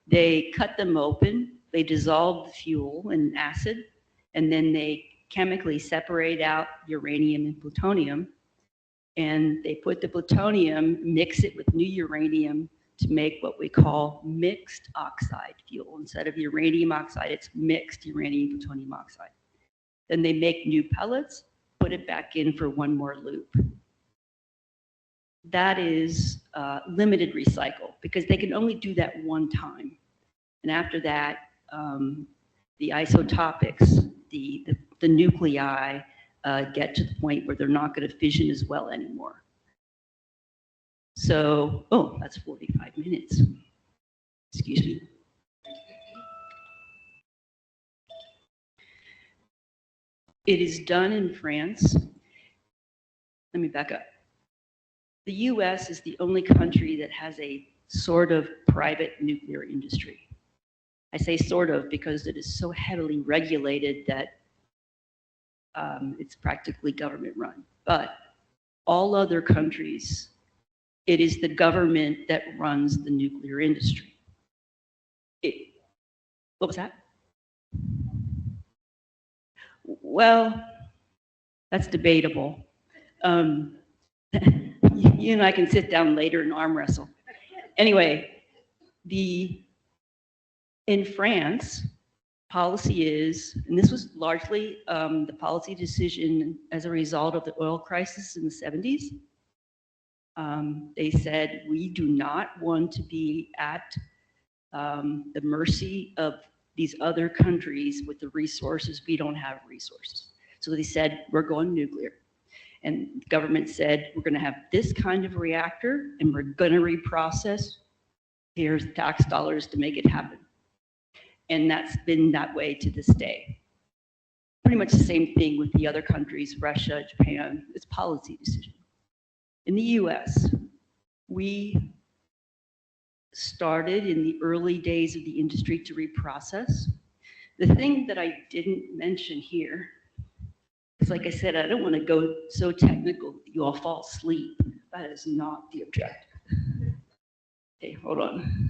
They cut them open. They dissolve the fuel in acid, and then they chemically separate out uranium and plutonium. And they put the plutonium, mix it with new uranium to make what we call mixed oxide fuel. Instead of uranium oxide, it's mixed uranium plutonium oxide. Then they make new pellets, put it back in for one more loop. That is limited recycle because they can only do that one time. And after that, the isotopics, the nuclei get to the point where they're not going to fission as well anymore. So, oh, that's 45 minutes. Excuse me. It is done in France. Let me back up. The US is the only country that has a sort of private nuclear industry. I say sort of because it is so heavily regulated that it's practically government run. But all other countries, it is the government that runs the nuclear industry. What was that? Well, that's debatable. You and I can sit down later and arm wrestle. Anyway, in France, policy is, and this was largely the policy decision as a result of the oil crisis in the 70s. They said, we do not want to be at the mercy of these other countries with the resources. We don't have resources. So they said, we're going nuclear. And the government said, we're going to have this kind of reactor and we're going to reprocess. Here's tax dollars to make it happen. And that's been that way to this day. Pretty much the same thing with the other countries, Russia, Japan. It's policy decision. In the US, we started in the early days of the industry to reprocess. The thing that I didn't mention here, because like I said, I don't want to go so technical that you all fall asleep. That is not the objective. Okay, hold on.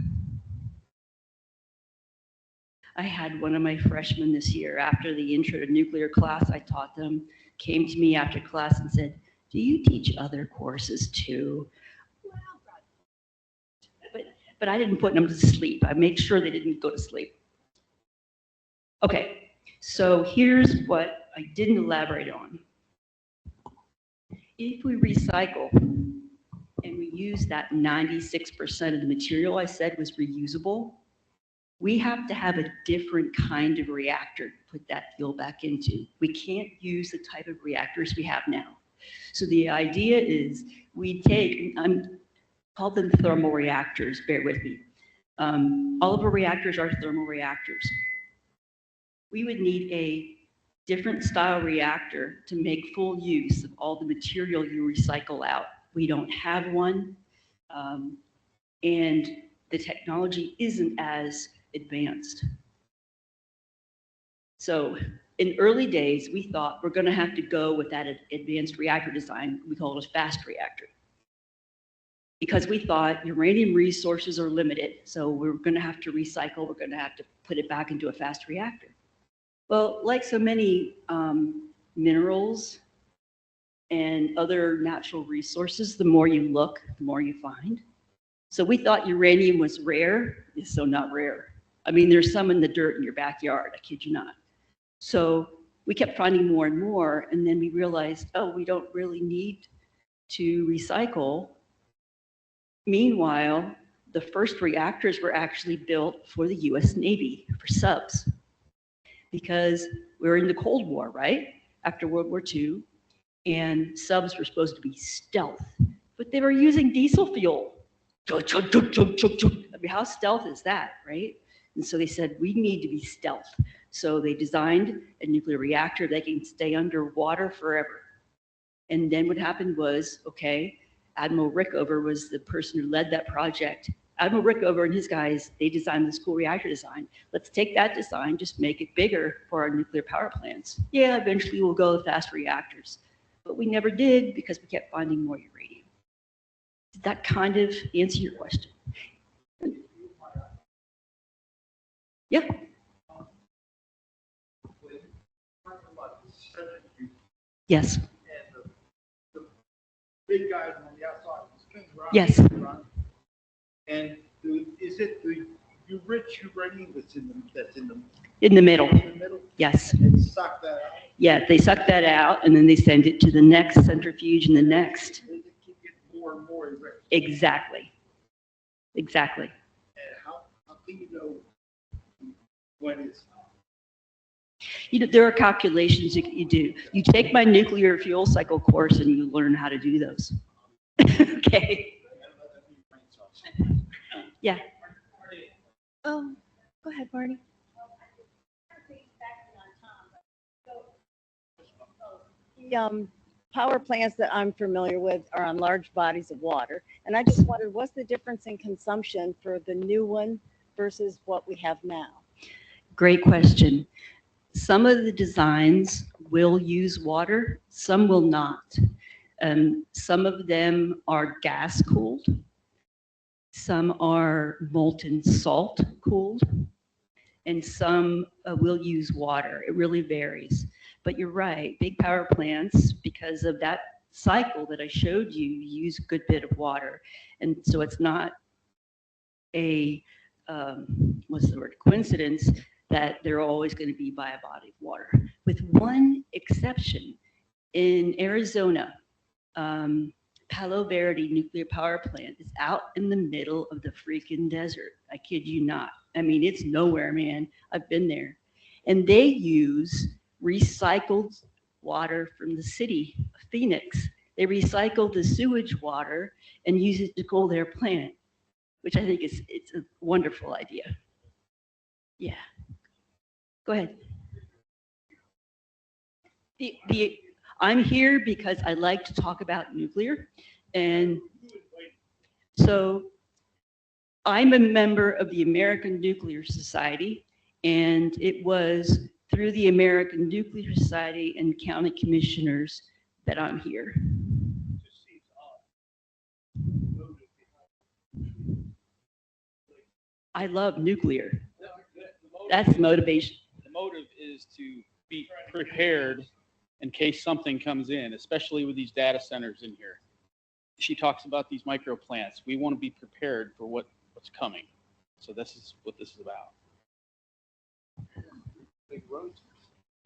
I had one of my freshmen this year, after the intro to nuclear class I taught them, came to me after class and said, do you teach other courses too? But I didn't put them to sleep. I made sure they didn't go to sleep. Okay, so here's what I didn't elaborate on. If we recycle and we use that 96% of the material I said was reusable, we have to have a different kind of reactor to put that fuel back into. We can't use the type of reactors we have now. So the idea is we take, call them thermal reactors, bear with me. All of our reactors are thermal reactors. We would need a different style reactor to make full use of all the material you recycle out. We don't have one, and the technology isn't as advanced. So in early days, we thought we're going to have to go with that advanced reactor design. We call it a fast reactor. Because we thought uranium resources are limited, so we're going to have to recycle, we're going to have to put it back into a fast reactor. Well, like so many minerals and other natural resources, the more you look, the more you find. So we thought uranium was rare. It's so not rare. I mean, there's some in the dirt in your backyard, I kid you not. So we kept finding more and more, and then we realized, oh, we don't really need to recycle. Meanwhile, the first reactors were actually built for the US Navy, for subs, because we were in the Cold War, right? After World War II, and subs were supposed to be stealth, but they were using diesel fuel. Chug, chug, chug, chug, chug, chug. I mean, how stealth is that, right? And so they said, we need to be stealth. So they designed a nuclear reactor that can stay underwater forever. And then what happened was, okay, Admiral Rickover was the person who led that project. Admiral Rickover and his guys, they designed this cool reactor design. Let's take that design, just make it bigger for our nuclear power plants. Yeah, eventually we'll go with fast reactors. But we never did because we kept finding more uranium. Did that kind of answer your question? Yeah. Yes. Big guys on the outside, spins around. Yes. And is it the rich uranium that's in the In the middle. middle? Yes. And they suck that out? Yeah, they suck that out and then they send it to the next centrifuge and the next. They keep getting more and more enriched. Exactly. Exactly. And how can you know when it's? You know, there are calculations that you do. You take my nuclear fuel cycle course and you learn how to do those. Okay. Yeah. Go ahead, Barney. The power plants that I'm familiar with are on large bodies of water. And I just wondered, what's the difference in consumption for the new one versus what we have now? Great question. Some of the designs will use water, some will not. Some of them are gas cooled. Some are molten salt cooled. And some will use water. It really varies. But you're right, big power plants, because of that cycle that I showed you, use a good bit of water. And so it's not a, coincidence that they're always going to be by a body of water. With one exception, in Arizona, Palo Verde nuclear power plant is out in the middle of the freaking desert. I kid you not. I mean, it's nowhere, man. I've been there. And they use recycled water from the city of Phoenix. They recycle the sewage water and use it to cool their plant, which I think it's a wonderful idea. Yeah. Go ahead. I'm here because I like to talk about nuclear. And so I'm a member of the American Nuclear Society, and it was through the American Nuclear Society and county commissioners that I'm here. I love nuclear. That's the motivation. The motive is to be prepared in case something comes in, especially with these data centers in here. She talks about these micro plants. We want to be prepared for what's coming. So this is what this is about.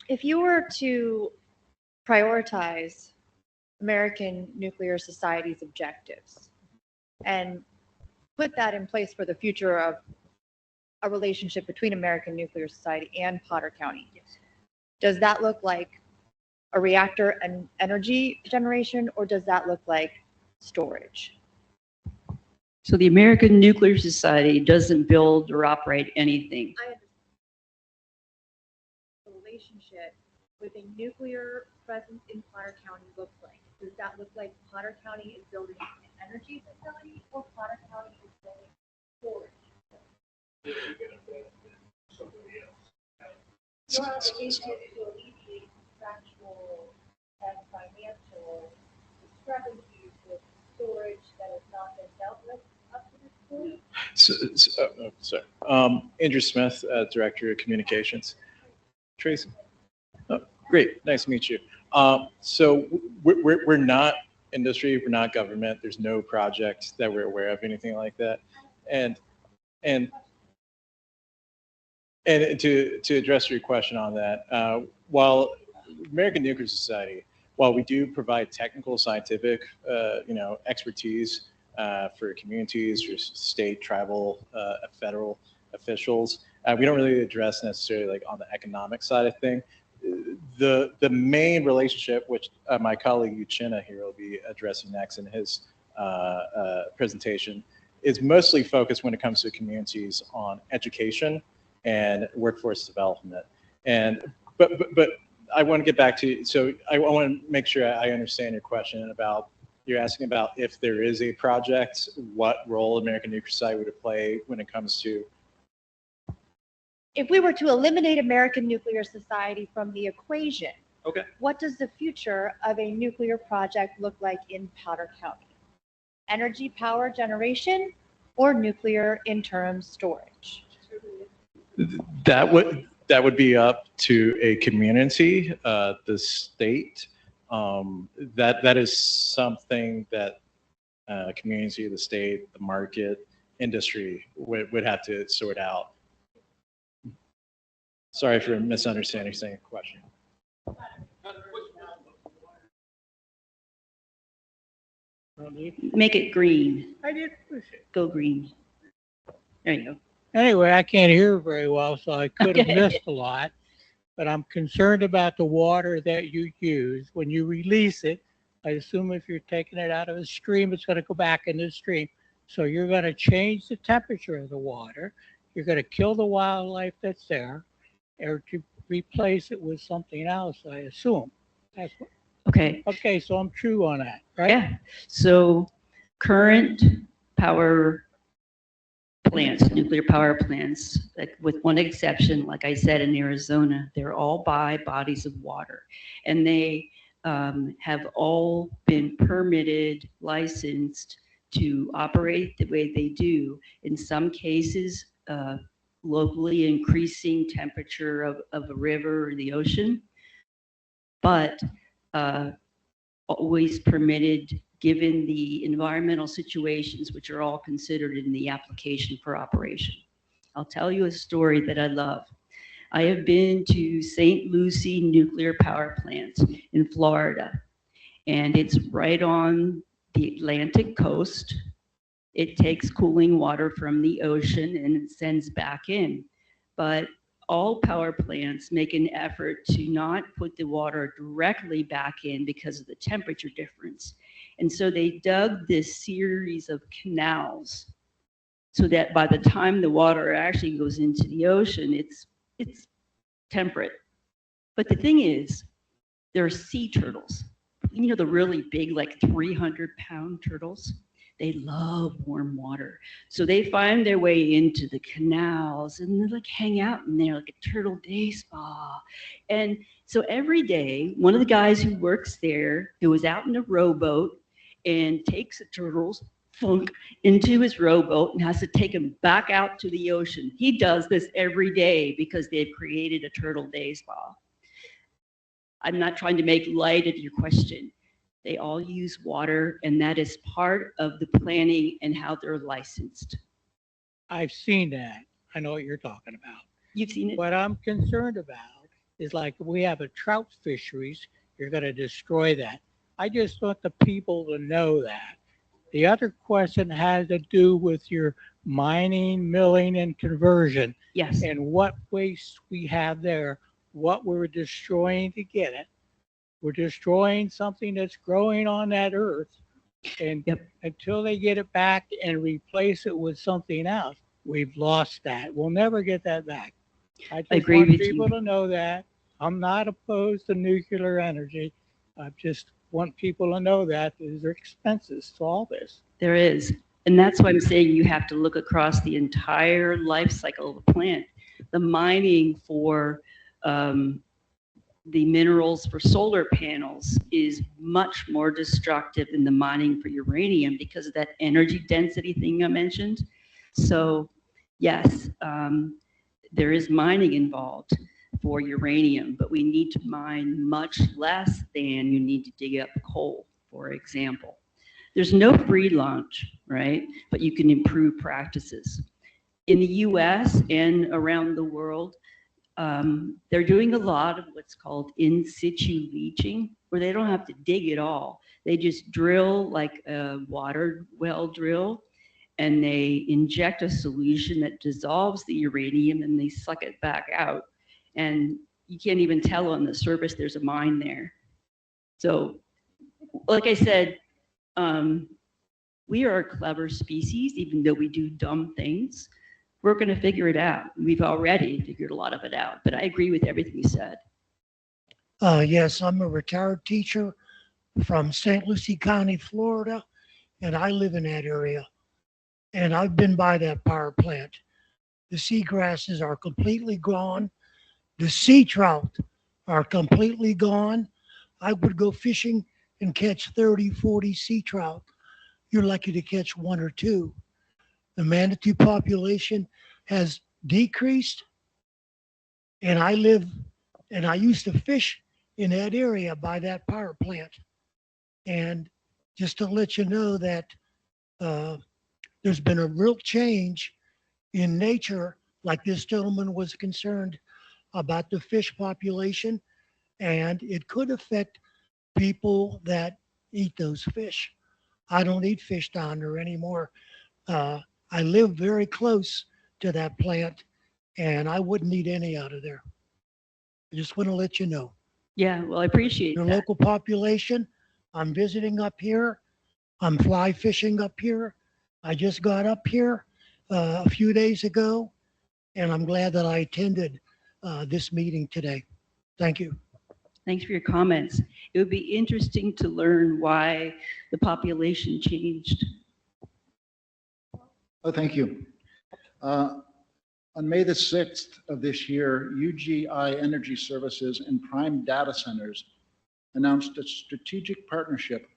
If you were to prioritize American Nuclear Society's objectives and put that in place for the future of a relationship between American Nuclear Society and Potter County, does that look like a reactor and energy generation, or does that look like storage? So the American Nuclear Society doesn't build or operate anything. I understand the relationship with a nuclear presence in Potter County looks like. Does that look like Potter County is building an energy facility, or Potter County is building storage? Your obligation is to alleviate contractual and financial discrepancies with storage that has not been dealt with up to this point. Sorry. Andrew Smith, Director of Communications. Tracy. Oh, great. Nice to meet you. So we're not industry. We're not government. There's no project that we're aware of, anything like that. And to address your question on that, while American Nuclear Society, while we do provide technical, scientific, expertise for communities, for state, tribal, federal officials, we don't really address necessarily like on the economic side of things. The main relationship, which my colleague Uchenna here will be addressing next in his presentation, is mostly focused when it comes to communities on education and workforce development. But I want to get back to, so I want to make sure I understand your question about, you're asking about if there is a project, what role American Nuclear Society would play when it comes to. If we were to eliminate American Nuclear Society from the equation, Okay. what does the future of a nuclear project look like in Powder County? Energy power generation or nuclear interim storage? That would be up to a community, the state. That is something that community, the state, the market, industry would have to sort out. Sorry for misunderstanding the question. Make it green. I did push it. Go green. There you go. Anyway, I can't hear very well, so I could have Okay. missed a lot. But I'm concerned about the water that you use. When you release it, I assume if you're taking it out of a stream, it's going to go back in the stream. So you're going to change the temperature of the water. You're going to kill the wildlife that's there, or to replace it with something else, I assume. That's what, Okay. okay, so I'm true on that, right? Yeah. So current power plants, nuclear power plants, like with one exception, like I said, in Arizona, they're all by bodies of water. And they have all been permitted, licensed to operate the way they do. In some cases, locally increasing temperature of a river or the ocean, but always permitted given the environmental situations which are all considered in the application for operation. I'll tell you a story that I love. I have been to St. Lucie Nuclear Power Plant in Florida, and it's right on the Atlantic coast. It takes cooling water from the ocean and it sends back in. But all power plants make an effort to not put the water directly back in because of the temperature difference. And so they dug this series of canals so that by the time the water actually goes into the ocean, it's temperate. But the thing is, there are sea turtles. You know, the really big, like 300-pound turtles? They love warm water. So they find their way into the canals and they like hang out in there like a turtle day spa. And so every day, one of the guys who works there, who was out in a rowboat and takes the turtles funk into his rowboat and has to take them back out to the ocean. He does this every day because they've created a turtle day spa. I'm not trying to make light of your question. They all use water, and that is part of the planning and how they're licensed. I've seen that. I know what you're talking about. You've seen it? What I'm concerned about is like if we have a trout fisheries, you're going to destroy that. I just want the people to know that. The other question has to do with your mining, milling, and conversion. Yes. And what waste we have there, what we're destroying to get it. We're destroying something that's growing on that earth. And until they get it back and replace it with something else, we've lost that. We'll never get that back. I just agree want with people you. to know that. I'm not opposed to nuclear energy. I just want people to know that there's expenses to all this. There is. And that's why I'm saying you have to look across the entire life cycle of a plant. The mining for the minerals for solar panels is much more destructive than the mining for uranium because of that energy density thing I mentioned. So yes, there is mining involved. for uranium, but we need to mine much less than you need to dig up coal, for example. There's no free lunch, right? But you can improve practices. In the US and around the world, they're doing a lot of what's called in situ leaching, where they don't have to dig at all. They just drill like a water well drill, and they inject a solution that dissolves the uranium and they suck it back out. And you can't even tell on the surface there's a mine there. So, like I said, we are a clever species, even though we do dumb things. We're going to figure it out. We've already figured a lot of it out, but I agree with everything you said. Yes, I'm a retired teacher from St. Lucie County, Florida, and I live in that area. And I've been by that power plant. The seagrasses are completely gone. The sea trout are completely gone. I would go fishing and catch 30, 40 sea trout. You're lucky to catch one or two. The manatee population has decreased. And I used to fish in that area by that power plant. And just to let you know that there's been a real change in nature, like this gentleman was concerned about the fish population, and it could affect people that eat those fish. I don't eat fish down there anymore. I live very close to that plant, and I wouldn't eat any out of there. I just want to let you know. Yeah, well, I appreciate Your that. local population, I'm visiting up here. I'm fly fishing up here. I just got up here a few days ago, and I'm glad that I attended this meeting today. Thank you. Thanks for your comments. It would be interesting to learn why the population changed. Oh, thank you. On May the 6th of this year, UGI Energy Services and Prime Data Centers announced a strategic partnership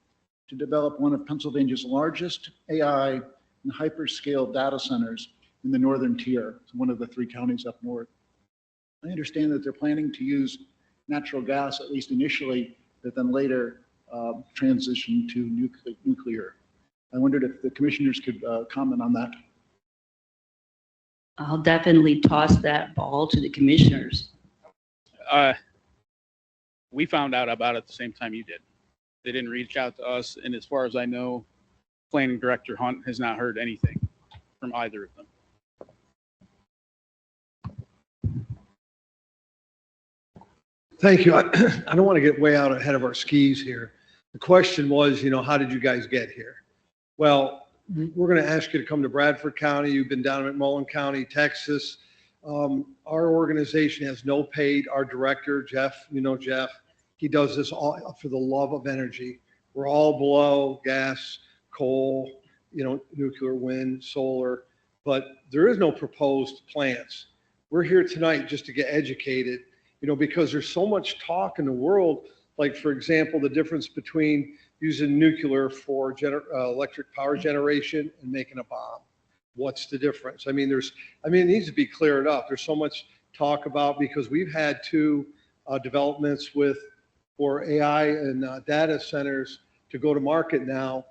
to develop one of Pennsylvania's largest AI and hyperscale data centers in the northern tier, one of the 3 counties up north. I understand that they're planning to use natural gas, at least initially, but then later transition to nuclear. I wondered if the commissioners could comment on that. I'll definitely toss that ball to the commissioners. We found out about it the same time you did. They didn't reach out to us, and as far as I know, Planning Director Hunt has not heard anything from either of them. Thank you. I don't want to get way out ahead of our skis here. The question was, how did you guys get here? Well, we're going to ask you to come to Bradford County. You've been down in McMullen County, Texas. Our organization has no paid. Our director, Jeff, Jeff, he does this all for the love of energy. We're all below gas, coal, nuclear, wind, solar, but there is no proposed plants. We're here tonight just to get educated, because there's so much talk in the world, like, for example, the difference between using nuclear for electric power generation and making a bomb. What's the difference? It needs to be cleared up. There's so much talk about, because we've had 2 developments for AI and data centers to go to market now.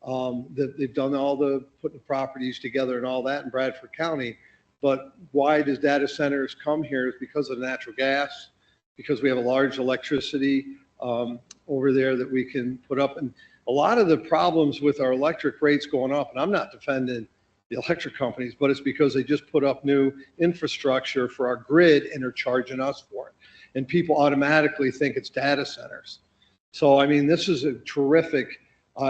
That they've done putting the properties together and all that in Bradford County. But why does data centers come here is because of the natural gas, because we have a large electricity over there that we can put up. And a lot of the problems with our electric rates going up, and I'm not defending the electric companies, but it's because they just put up new infrastructure for our grid and they're charging us for it. And people automatically think it's data centers. So, this is a terrific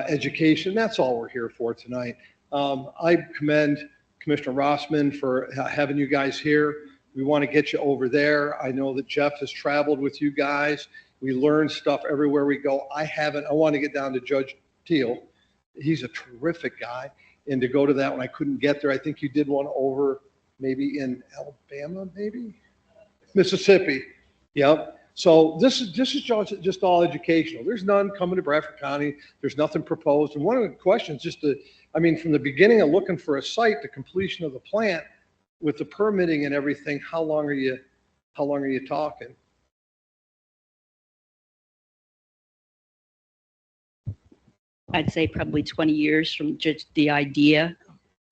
education. That's all we're here for tonight. I commend Commissioner Rossman for having you guys here. We want to get you over there. I know that Jeff has traveled with you guys. We learn stuff everywhere we go. I want to get down to Judge Teal. He's a terrific guy. And to go to that one, I couldn't get there. I think you did one over maybe in Alabama, maybe? Mississippi. Yep. So this is just all educational. There's none coming to Bradford County. There's nothing proposed. And one of the questions, from the beginning of looking for a site, the completion of the plant, with the permitting and everything, how long How long are you talking? I'd say probably 20 years from just the idea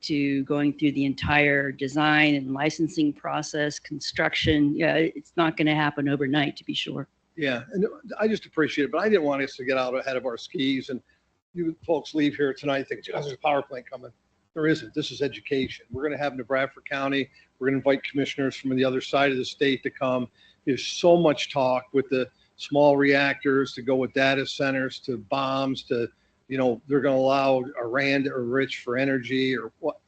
to going through the entire design and licensing process, construction. Yeah, it's not going to happen overnight, to be sure. Yeah, and I just appreciate it, but I didn't want us to get out ahead of our skis and you folks leave here tonight and think, "Geez, there's a power plant coming." There isn't. This is education. We're going to have New Bradford County. We're going to invite commissioners from the other side of the state to come. There's so much talk with the small reactors to go with data centers to bombs to, you know, they're going to allow Iran to enrich for energy or what.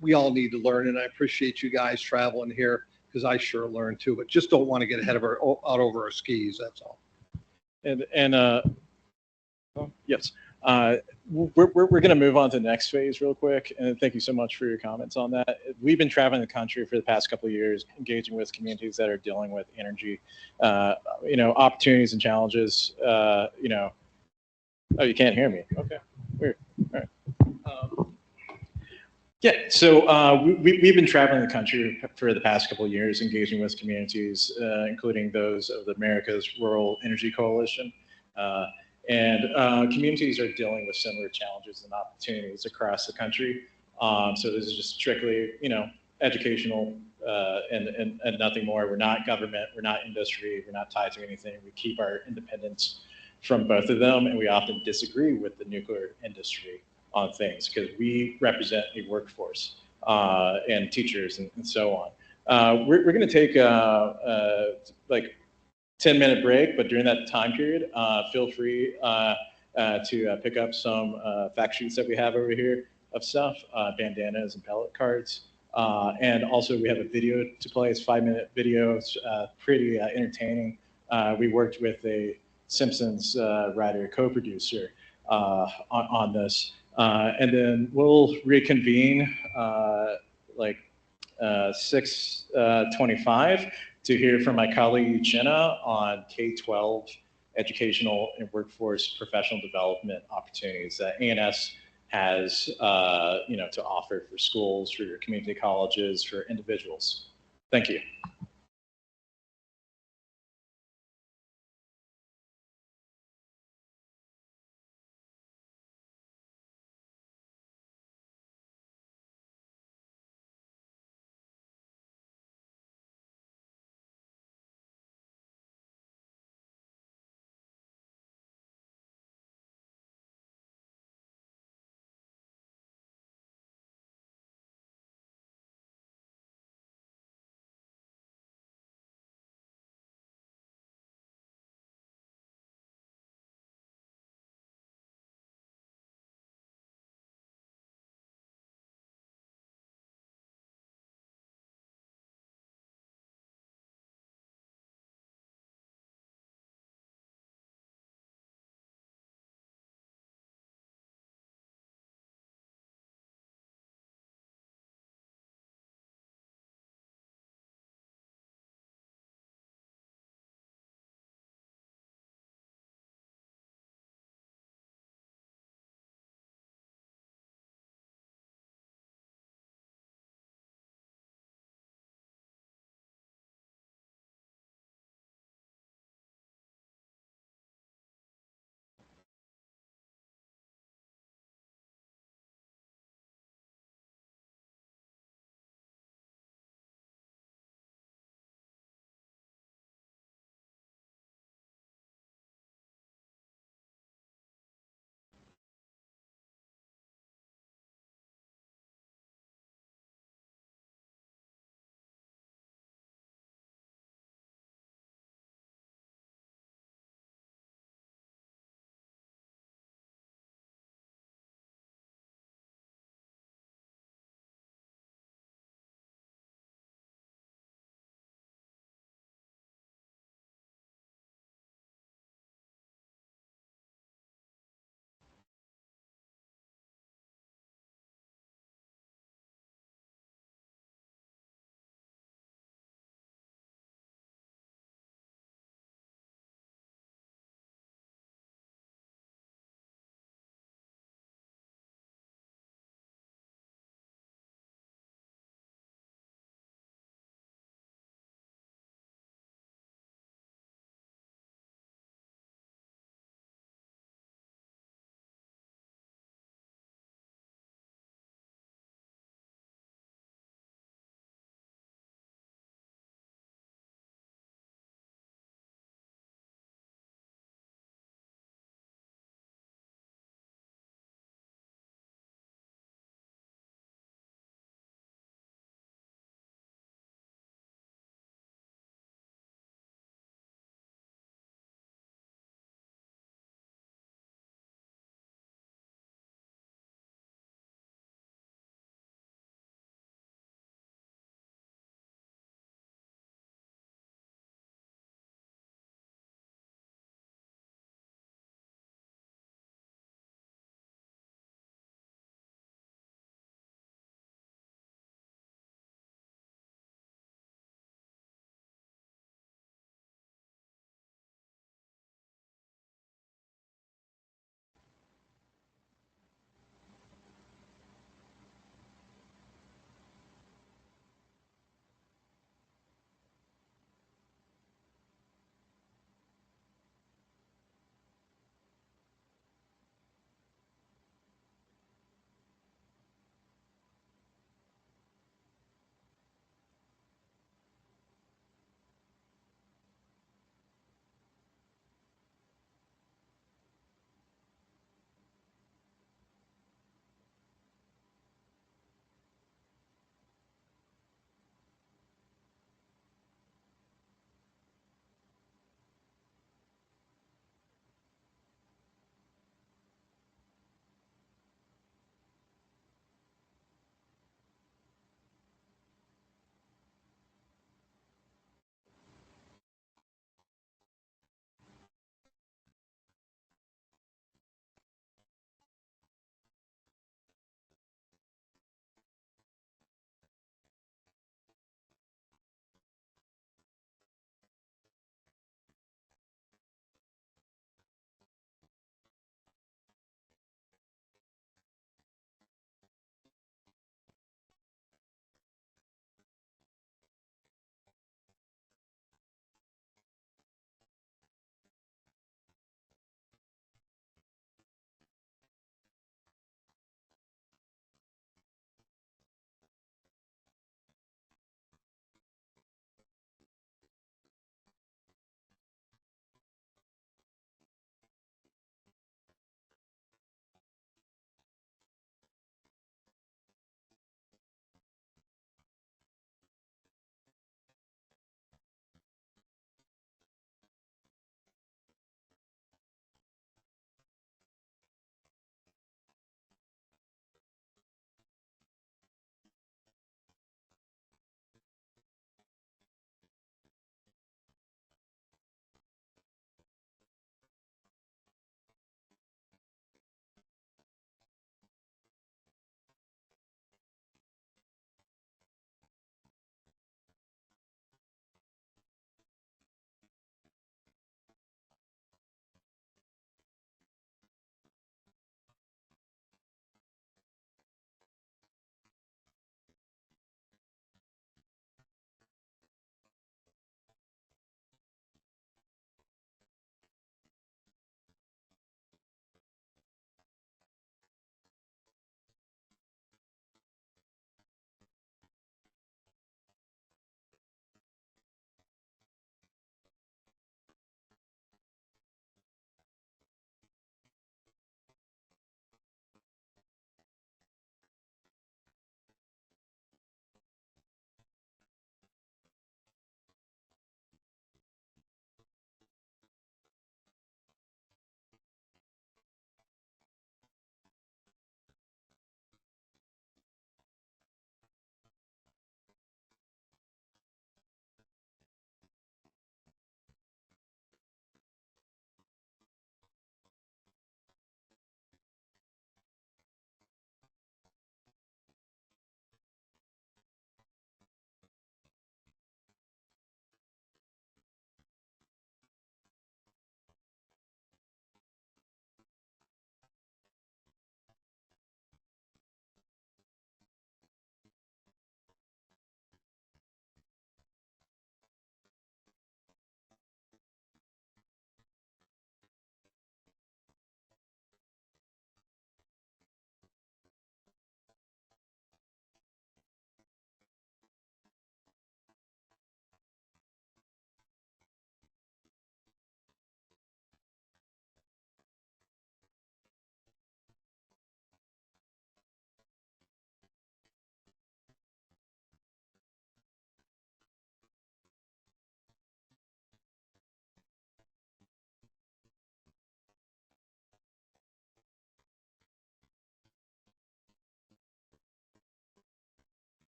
We all need to learn, and I appreciate you guys traveling here because I sure learned too, but just don't want to get ahead of out over our skis. That's all. Yes. We're going to move on to the next phase real quick. And thank you so much for your comments on that. We've been traveling the country for the past couple of years, engaging with communities that are dealing with energy, you know, opportunities and challenges, you know. Oh, you can't hear me. Okay, weird. All right. Yeah, so we've been traveling the country for the past couple of years, engaging with communities, including those of the America's Rural Energy Coalition. And communities are dealing with similar challenges and opportunities across the country. So this is just strictly, you know, educational and nothing more. We're not government, we're not industry, we're not tied to anything. We keep our independence from both of them, and we often disagree with the nuclear industry on things because we represent a workforce and teachers and so on. We're going to take like 10-minute break, but during that time period, feel free to pick up some fact sheets that we have over here of stuff, bandanas and pellet cards. And also we have a video to play. It's 5-minute video. It's pretty entertaining. We worked with a Simpsons writer, co-producer on this. And then we'll reconvene like 6:25 to hear from my colleague Jenna on K-12 educational and workforce professional development opportunities that ANS has, you know, to offer for schools, for your community colleges, for individuals. Thank you.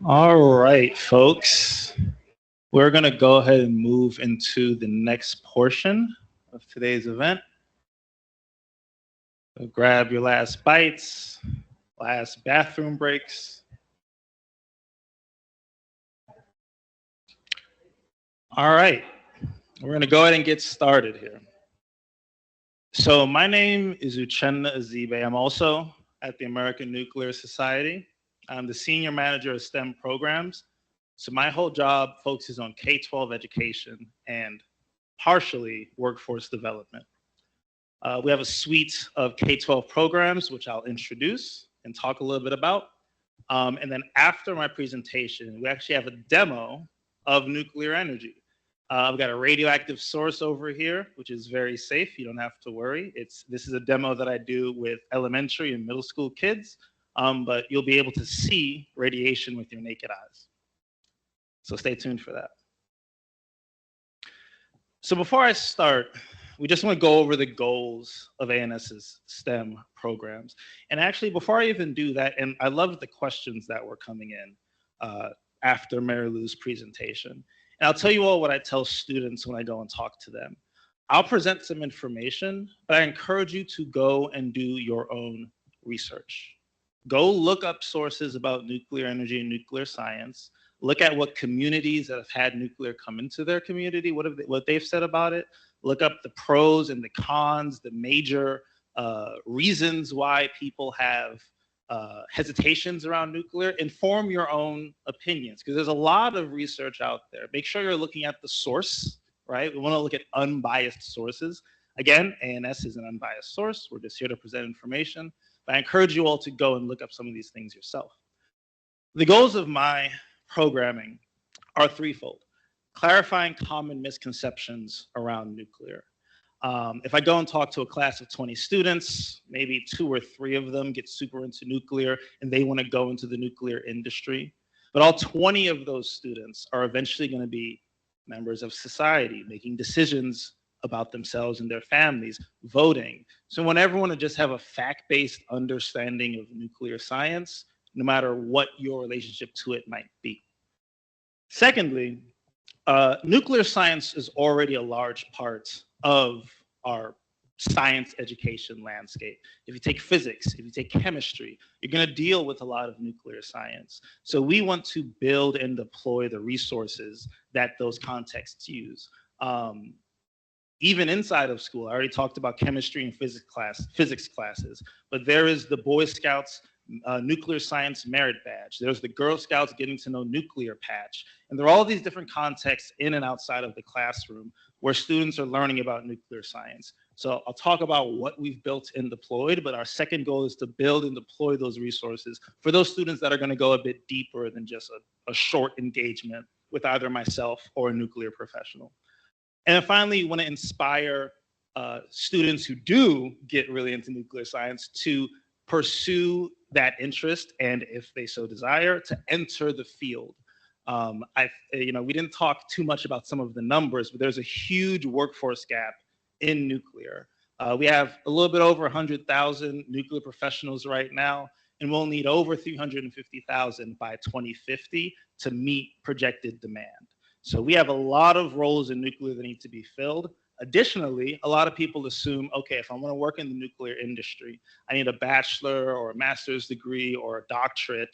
All right, folks. We're going to go ahead and move into the next portion of today's event. So grab your last bites, last bathroom breaks. All right, we're going to go ahead and get started here. So my name is Uchenna Azibe. I'm also at the American Nuclear Society. I'm the senior manager of STEM programs. So my whole job focuses on K-12 education and partially workforce development. We have a suite of K-12 programs, which I'll introduce and talk a little bit about. And then after my presentation, we actually have a demo of nuclear energy. I've got a radioactive source over here, which is very safe. You don't have to worry. This is a demo that I do with elementary and middle school kids, but you'll be able to see radiation with your naked eyes. So stay tuned for that. So before I start, we just want to go over the goals of ANS's STEM programs. And actually, before I even do that, and I love the questions that were coming in after Mary Lou's presentation. And I'll tell you all what I tell students when I go and talk to them. I'll present some information, but I encourage you to go and do your own research. Go look up sources about nuclear energy and nuclear science. Look at what communities that have had nuclear come into their community, what they've said about it. Look up the pros and the cons, the major reasons why people have hesitations around nuclear. Inform your own opinions, because there's a lot of research out there. Make sure you're looking at the source, right? We want to look at unbiased sources. Again, ANS is an unbiased source. We're just here to present information. But I encourage you all to go and look up some of these things yourself. The goals of my programming are threefold. Clarifying common misconceptions around nuclear. If I go and talk to a class of 20 students, maybe 2 or 3 of them get super into nuclear and they want to go into the nuclear industry. But all 20 of those students are eventually going to be members of society, making decisions about themselves and their families, voting. So we want everyone to just have a fact-based understanding of nuclear science, no matter what your relationship to it might be. Secondly, nuclear science is already a large part of our science education landscape. If you take physics, if you take chemistry, you're going to deal with a lot of nuclear science. So we want to build and deploy the resources that those contexts use. Even inside of school, I already talked about chemistry and physics classes, but there is the Boy Scouts Nuclear Science Merit Badge. There's the Girl Scouts Getting to Know Nuclear Patch. And there are all these different contexts in and outside of the classroom where students are learning about nuclear science. So I'll talk about what we've built and deployed, but our second goal is to build and deploy those resources for those students that are going to go a bit deeper than just a short engagement with either myself or a nuclear professional. And then finally, you want to inspire students who do get really into nuclear science to pursue that interest, and if they so desire, to enter the field. We didn't talk too much about some of the numbers, but there's a huge workforce gap in nuclear. We have a little bit over 100,000 nuclear professionals right now, and we'll need over 350,000 by 2050 to meet projected demand. So we have a lot of roles in nuclear that need to be filled. Additionally, a lot of people assume, okay, if I want to work in the nuclear industry, I need a bachelor or a master's degree or a doctorate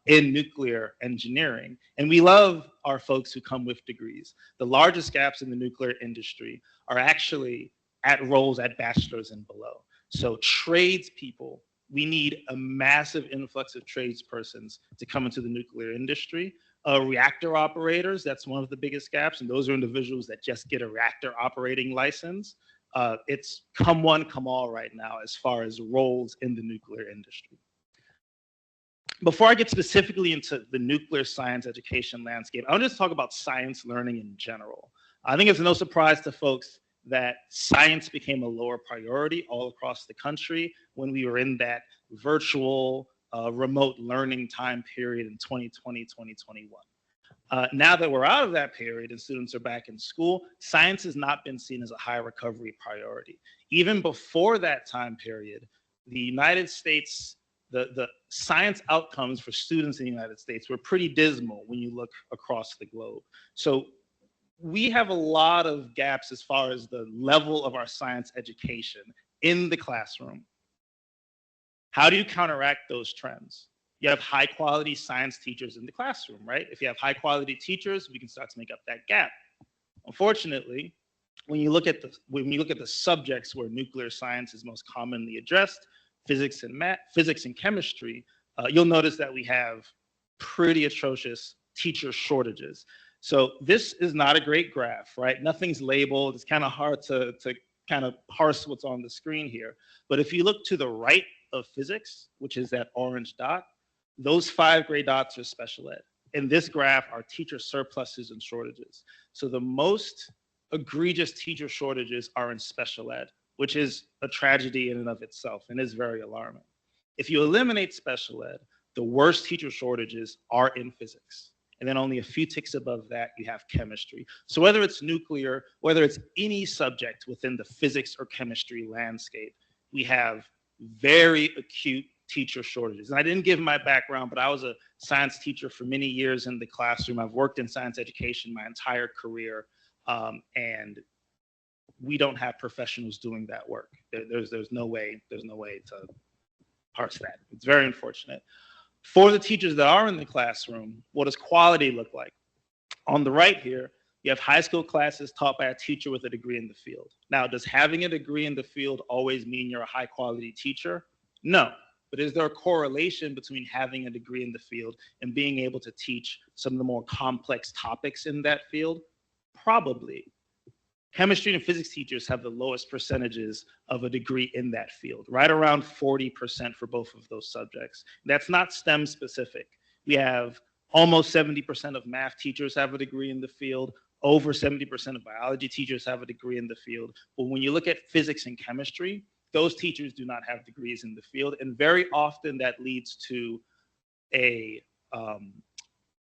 in nuclear engineering. And we love our folks who come with degrees. The largest gaps in the nuclear industry are actually at roles at bachelor's and below. So tradespeople, we need a massive influx of tradespersons to come into the nuclear industry. Reactor operators, that's one of the biggest gaps, and those are individuals that just get a reactor operating license. It's come one, come all right now as far as roles in the nuclear industry. Before I get specifically into the nuclear science education landscape, I want to just talk about science learning in general. I think it's no surprise to folks that science became a lower priority all across the country when we were in that virtual remote learning time period in 2020, 2021. Now that we're out of that period and students are back in school, science has not been seen as a high recovery priority. Even before that time period, the United States, the science outcomes for students in the United States were pretty dismal when you look across the globe. So we have a lot of gaps as far as the level of our science education in the classroom. How do you counteract those trends? You have high quality science teachers in the classroom, right? If you have high quality teachers, we can start to make up that gap. Unfortunately, when you look at the subjects where nuclear science is most commonly addressed, physics and math, physics and chemistry, you'll notice that we have pretty atrocious teacher shortages. So this is not a great graph, right? Nothing's labeled. It's kind of hard to kind of parse what's on the screen here. But if you look to the right of physics, which is that orange dot, those 5 gray dots are special ed. In this graph are teacher surpluses and shortages. So the most egregious teacher shortages are in special ed, which is a tragedy in and of itself and is very alarming. If you eliminate special ed, the worst teacher shortages are in physics. And then only a few ticks above that, you have chemistry. So whether it's nuclear, whether it's any subject within the physics or chemistry landscape, we have very acute teacher shortages. And I didn't give my background, but I was a science teacher for many years in the classroom. I've worked in science education my entire career, and we don't have professionals doing that work. There's no way to parse that. It's very unfortunate. For the teachers that are in the classroom, what does quality look like? On the right here, you have high school classes taught by a teacher with a degree in the field. Now, does having a degree in the field always mean you're a high quality teacher? No. But is there a correlation between having a degree in the field and being able to teach some of the more complex topics in that field? Probably. Chemistry and physics teachers have the lowest percentages of a degree in that field, right around 40% for both of those subjects. That's not STEM specific. We have almost 70% of math teachers have a degree in the field. Over 70% of biology teachers have a degree in the field. But when you look at physics and chemistry, those teachers do not have degrees in the field. And very often that leads to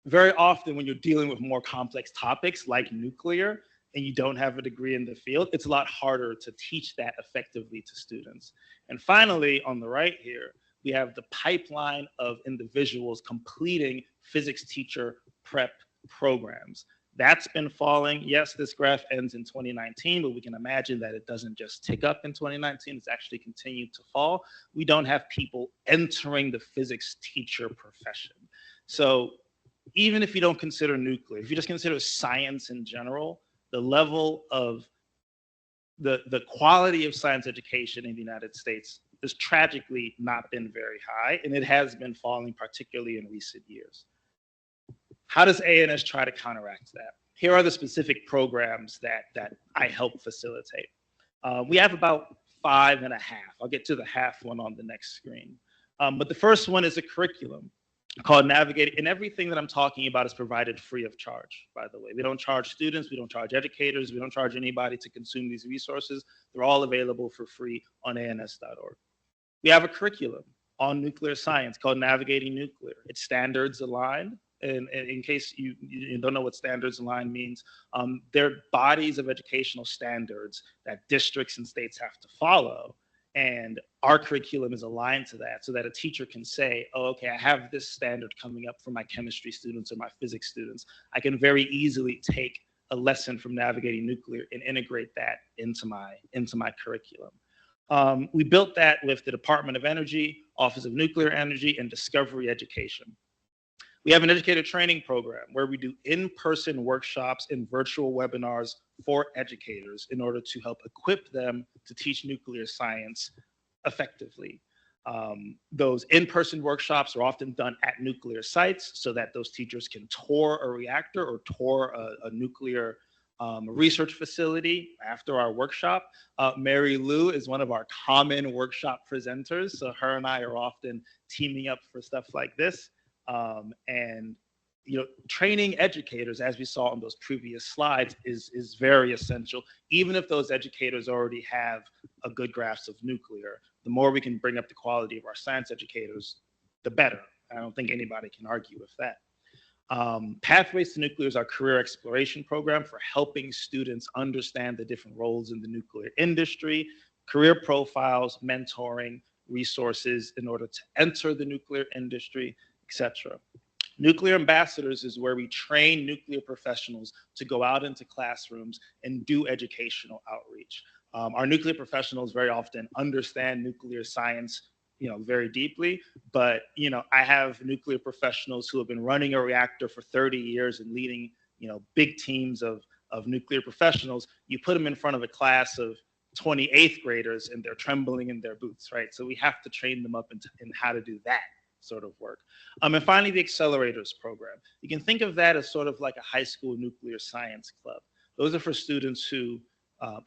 very often when you're dealing with more complex topics like nuclear, and you don't have a degree in the field, it's a lot harder to teach that effectively to students. And finally, on the right here, we have the pipeline of individuals completing physics teacher prep programs. That's been falling. Yes, this graph ends in 2019, but we can imagine that it doesn't just tick up in 2019, it's actually continued to fall. We don't have people entering the physics teacher profession. So even if you don't consider nuclear, if you just consider science in general, the level of the quality of science education in the United States has tragically not been very high, and it has been falling, particularly in recent years. How does ANS try to counteract that? Here are the specific programs that I help facilitate. We have about 5.5. I'll get to the half one on the next screen. But the first one is a curriculum called Navigating, and everything that I'm talking about is provided free of charge, by the way. We don't charge students, we don't charge educators, we don't charge anybody to consume these resources. They're all available for free on ans.org. We have a curriculum on nuclear science called Navigating Nuclear. It's standards aligned. And in case you don't know what standards aligned means, they're bodies of educational standards that districts and states have to follow. And our curriculum is aligned to that so that a teacher can say, oh, okay, I have this standard coming up for my chemistry students or my physics students. I can very easily take a lesson from Navigating Nuclear and integrate that into my curriculum. We built that with the Department of Energy, Office of Nuclear Energy, and Discovery Education. We have an educator training program where we do in-person workshops and virtual webinars for educators in order to help equip them to teach nuclear science effectively. Those in-person workshops are often done at nuclear sites so that those teachers can tour a reactor or tour a nuclear research facility after our workshop. Mary Lou is one of our common workshop presenters, so her and I are often teaming up for stuff like this. And training educators, as we saw on those previous slides, is very essential. Even if those educators already have a good grasp of nuclear, the more we can bring up the quality of our science educators, the better. I don't think anybody can argue with that. Pathways to Nuclear is our career exploration program for helping students understand the different roles in the nuclear industry, career profiles, mentoring, resources in order to enter the nuclear industry, etc. Nuclear ambassadors is where we train nuclear professionals to go out into classrooms and do educational outreach. Our nuclear professionals very often understand nuclear science, very deeply, but, I have nuclear professionals who have been running a reactor for 30 years and leading, big teams of nuclear professionals. You put them in front of a class of 28th graders and they're trembling in their boots, right? So we have to train them up in how to do that sort of work. And finally, the accelerators program. You can think of that as sort of like a high school nuclear science club. Those are for students who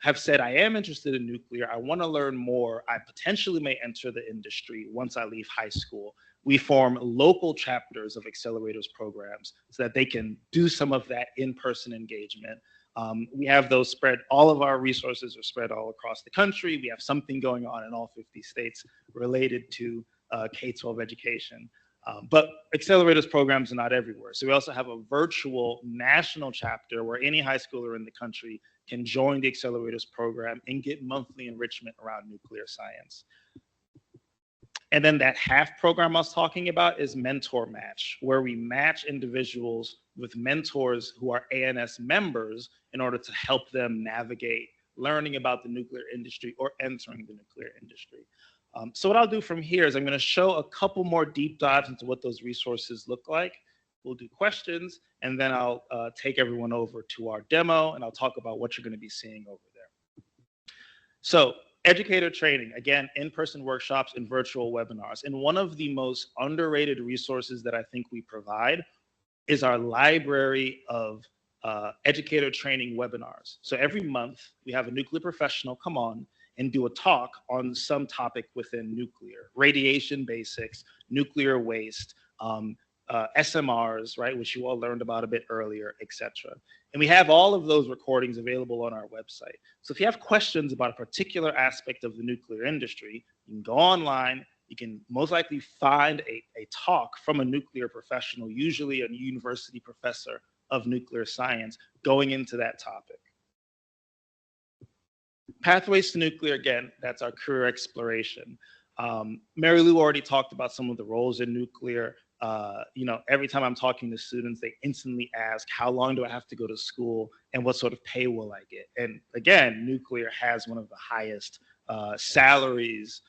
have said, I am interested in nuclear, I want to learn more, I potentially may enter the industry once I leave high school. We form local chapters of accelerators programs so that they can do some of that in-person engagement. We have those spread, all of our resources are spread all across the country. We have something going on in all 50 states related to K-12 education. But accelerators programs are not everywhere. So we also have a virtual national chapter where any high schooler in the country can join the accelerators program and get monthly enrichment around nuclear science. And then that half program I was talking about is Mentor Match, where we match individuals with mentors who are ANS members in order to help them navigate learning about the nuclear industry or entering the nuclear industry. So what I'll do from here is I'm going to show a couple more deep dives into what those resources look like. We'll do questions, and then I'll take everyone over to our demo, and I'll talk about what you're going to be seeing over there. So educator training, again, in-person workshops and virtual webinars. And one of the most underrated resources that I think we provide is our library of educator training webinars. So every month, we have a nuclear professional come on and do a talk on some topic within nuclear, radiation basics, nuclear waste, SMRs, right, which you all learned about a bit earlier, etc. And we have all of those recordings available on our website. So if you have questions about a particular aspect of the nuclear industry, you can go online, you can most likely find a talk from a nuclear professional, usually a university professor of nuclear science, going into that topic. Pathways to nuclear, again, that's our career exploration. Mary Lou already talked about some of the roles in nuclear. Every time I'm talking to students, they instantly ask, how long do I have to go to school and what sort of pay will I get? And again, nuclear has one of the highest salaries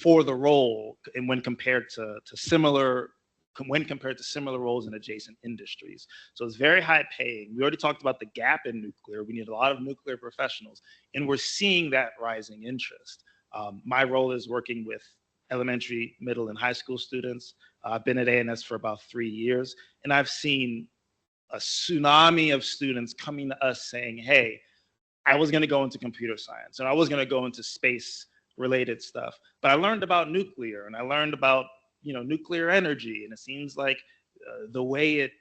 for the role and when compared to similar roles in adjacent industries. So it's very high paying. We already talked about the gap in nuclear. We need a lot of nuclear professionals, and we're seeing that rising interest. My role is working with elementary, middle, and high school students. I've been at ANS for about 3 years, and I've seen a tsunami of students coming to us saying, hey, I was going to go into computer science, and I was going to go into space-related stuff, but I learned about nuclear, and I learned about nuclear energy, and it seems like the way it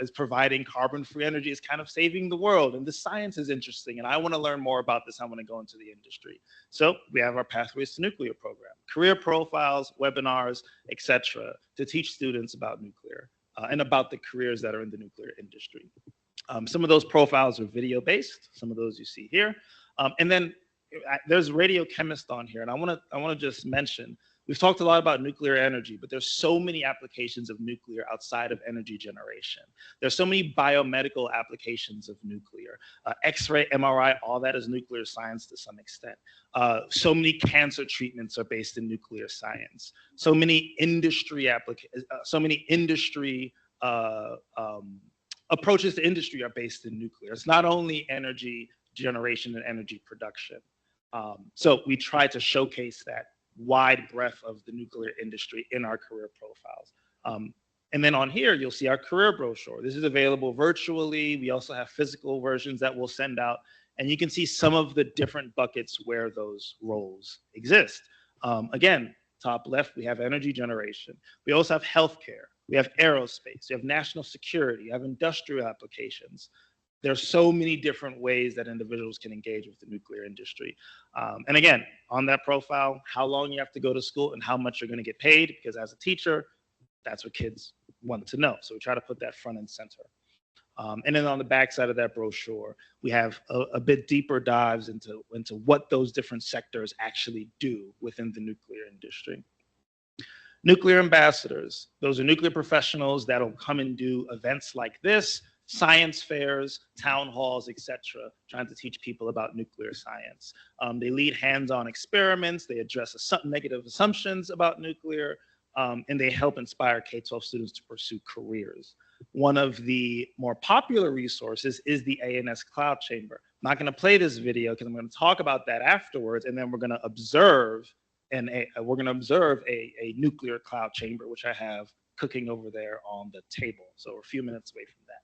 is providing carbon-free energy is kind of saving the world, and the science is interesting, and I want to learn more about this. I want to go into the industry. So we have our Pathways to Nuclear program, career profiles, webinars, etc., to teach students about nuclear and about the careers that are in the nuclear industry. Some of those profiles are video-based. Some of those you see here, and then there's radiochemist on here, and I want to just mention. We've talked a lot about nuclear energy, but there's so many applications of nuclear outside of energy generation. There's so many biomedical applications of nuclear. X-ray, MRI, all that is nuclear science to some extent. So many cancer treatments are based in nuclear science. So many industry approaches to industry are based in nuclear. It's not only energy generation and energy production. So we try to showcase that wide breadth of the nuclear industry in our career profiles. And then on here, you'll see our career brochure. This is available virtually. We also have physical versions that we'll send out. And you can see some of the different buckets where those roles exist. Again, top left, we have energy generation. We also have healthcare. We have aerospace. We have national security. We have industrial applications. There's so many different ways that individuals can engage with the nuclear industry. And again, on that profile, how long you have to go to school and how much you're going to get paid, because as a teacher, that's what kids want to know. So we try to put that front and center. And then on the back side of that brochure, we have a bit deeper dives into what those different sectors actually do within the nuclear industry. Nuclear ambassadors, those are nuclear professionals that'll come and do events like this, science fairs, town halls, etc., trying to teach people about nuclear science. They lead hands-on experiments, they address negative assumptions about nuclear, and they help inspire K-12 students to pursue careers. One of the more popular resources is the ANS Cloud Chamber. I'm not going to play this video because I'm going to talk about that afterwards, and then we're going to observe a nuclear cloud chamber, which I have cooking over there on the table. So we're a few minutes away from that.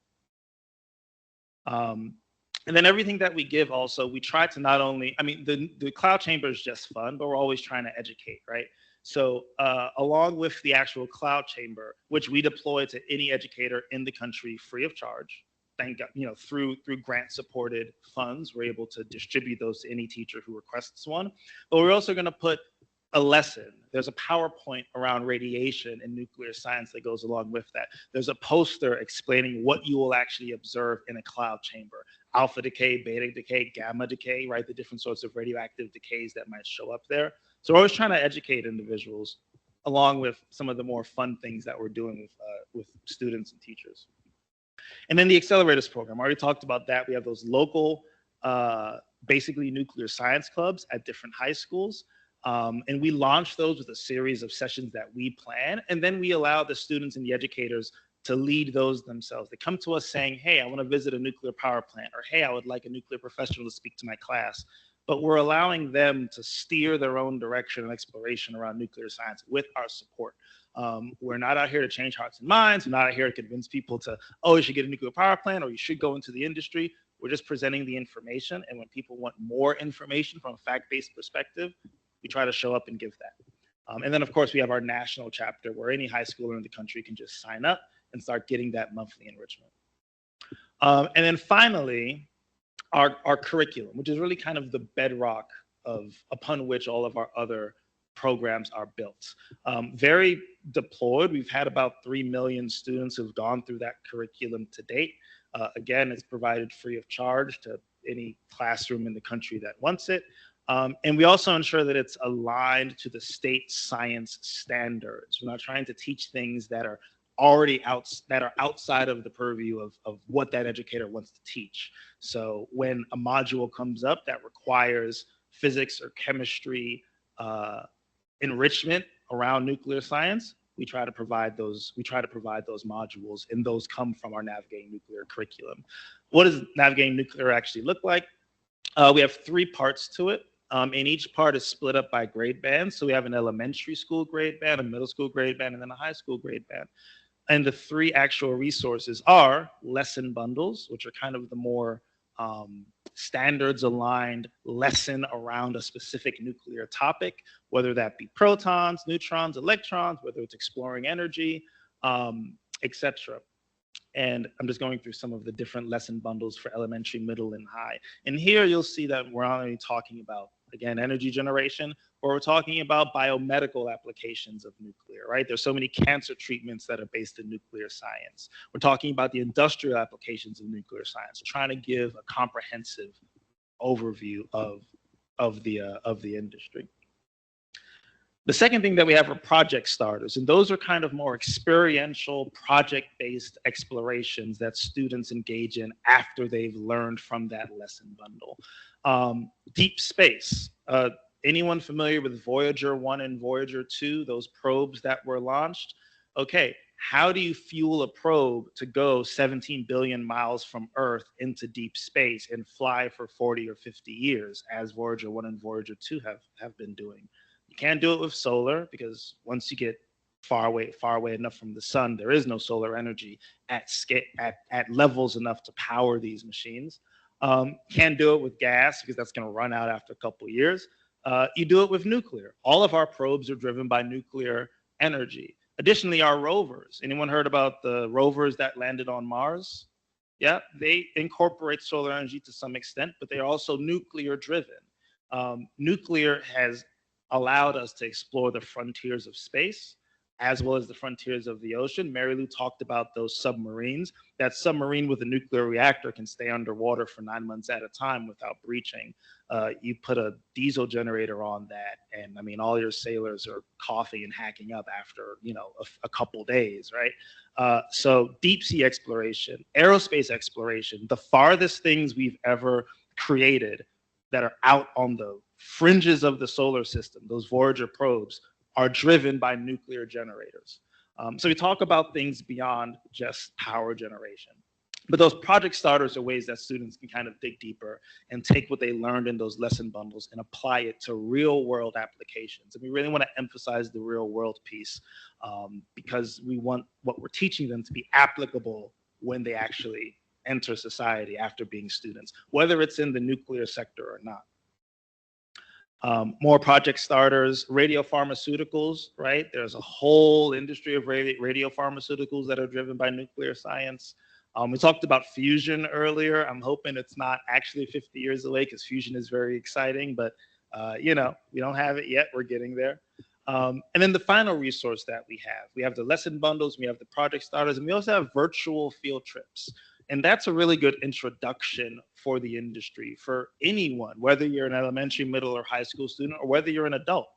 And then everything that we give also, we try to not only, I mean, the cloud chamber is just fun, but we're always trying to educate, right? So along with the actual cloud chamber, which we deploy to any educator in the country free of charge, thank God, you know, through grant supported funds, we're able to distribute those to any teacher who requests one. But we're also going to put a lesson. There's a PowerPoint around radiation and nuclear science that goes along with that. There's a poster explaining what you will actually observe in a cloud chamber. Alpha decay, beta decay, gamma decay, right? The different sorts of radioactive decays that might show up there. So we're always trying to educate individuals along with some of the more fun things that we're doing with students and teachers. And then the accelerators program, I already talked about that. We have those local, basically nuclear science clubs at different high schools. And we launch those with a series of sessions that we plan. And then we allow the students and the educators to lead those themselves. They come to us saying, hey, I want to visit a nuclear power plant, or hey, I would like a nuclear professional to speak to my class. But we're allowing them to steer their own direction and exploration around nuclear science with our support. We're not out here to change hearts and minds. We're not out here to convince people to, oh, you should get a nuclear power plant or you should go into the industry. We're just presenting the information. And when people want more information from a fact-based perspective, we try to show up and give that. And then, of course, we have our national chapter where any high schooler in the country can just sign up and start getting that monthly enrichment. And then finally, our curriculum, which is really kind of the bedrock upon which all of our other programs are built. Very deployed. We've had about 3 million students who've gone through that curriculum to date. Again, it's provided free of charge to any classroom in the country that wants it. And we also ensure that it's aligned to the state science standards. We're not trying to teach things that are already outside of the purview of what that educator wants to teach. So when a module comes up that requires physics or chemistry enrichment around nuclear science, we try to provide those modules, and those come from our Navigating Nuclear curriculum. What does Navigating Nuclear actually look like? We have 3 parts to it. And each part is split up by grade band. So we have an elementary school grade band, a middle school grade band, and then a high school grade band. And the 3 actual resources are lesson bundles, which are kind of the more standards aligned lesson around a specific nuclear topic, whether that be protons, neutrons, electrons, whether it's exploring energy, etc. And I'm just going through some of the different lesson bundles for elementary, middle, and high. And here you'll see that we're not only talking about, again, energy generation, but we're talking about biomedical applications of nuclear, right? There's so many cancer treatments that are based in nuclear science. We're talking about the industrial applications of nuclear science, trying to give a comprehensive overview of the industry. The second thing that we have are project starters, and those are kind of more experiential, project-based explorations that students engage in after they've learned from that lesson bundle. Deep space. Anyone familiar with Voyager 1 and Voyager 2, those probes that were launched? Okay, how do you fuel a probe to go 17 billion miles from Earth into deep space and fly for 40 or 50 years, as Voyager 1 and Voyager 2 have been doing? You can't do it with solar because once you get far away enough from the sun, there is no solar energy at levels enough to power these machines. Can't do it with gas because that's going to run out after a couple of years. You do it with nuclear. All of our probes are driven by nuclear energy. Additionally, our rovers. Anyone heard about the rovers that landed on Mars? Yeah, they incorporate solar energy to some extent, but they're also nuclear driven. Nuclear has allowed us to explore the frontiers of space as well as the frontiers of the ocean. Mary Lou talked about those submarines. That submarine with a nuclear reactor can stay underwater for 9 months at a time without breaching. You put a diesel generator on that, and I mean, all your sailors are coughing and hacking up after, you know, a couple days, right? So deep sea exploration, aerospace exploration, the farthest things we've ever created that are out on the fringes of the solar system, those Voyager probes, are driven by nuclear generators. So we talk about things beyond just power generation. But those project starters are ways that students can kind of dig deeper and take what they learned in those lesson bundles and apply it to real world applications. And we really want to emphasize the real world piece because we want what we're teaching them to be applicable when they actually enter society after being students, whether it's in the nuclear sector or not. More project starters, radiopharmaceuticals, right? There's a whole industry of radiopharmaceuticals that are driven by nuclear science. We talked about fusion earlier. I'm hoping it's not actually 50 years away because fusion is very exciting, but you know, we don't have it yet. We're getting there. And then the final resource that we have the lesson bundles, we have the project starters, and we also have virtual field trips. And that's a really good introduction for the industry for anyone, whether you're an elementary, middle, or high school student, or whether you're an adult.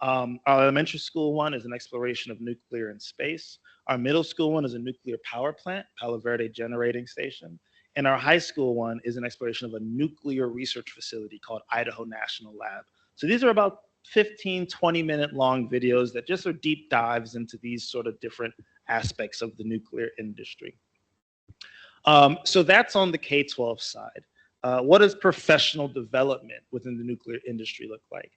Our elementary school one is an exploration of nuclear in space. Our middle school one is a nuclear power plant, Palo Verde Generating Station. And our high school one is an exploration of a nuclear research facility called Idaho National Lab. So these are about 15, 20-minute long videos that just are deep dives into these sort of different aspects of the nuclear industry. So that's on the K-12 side. What does professional development within the nuclear industry look like?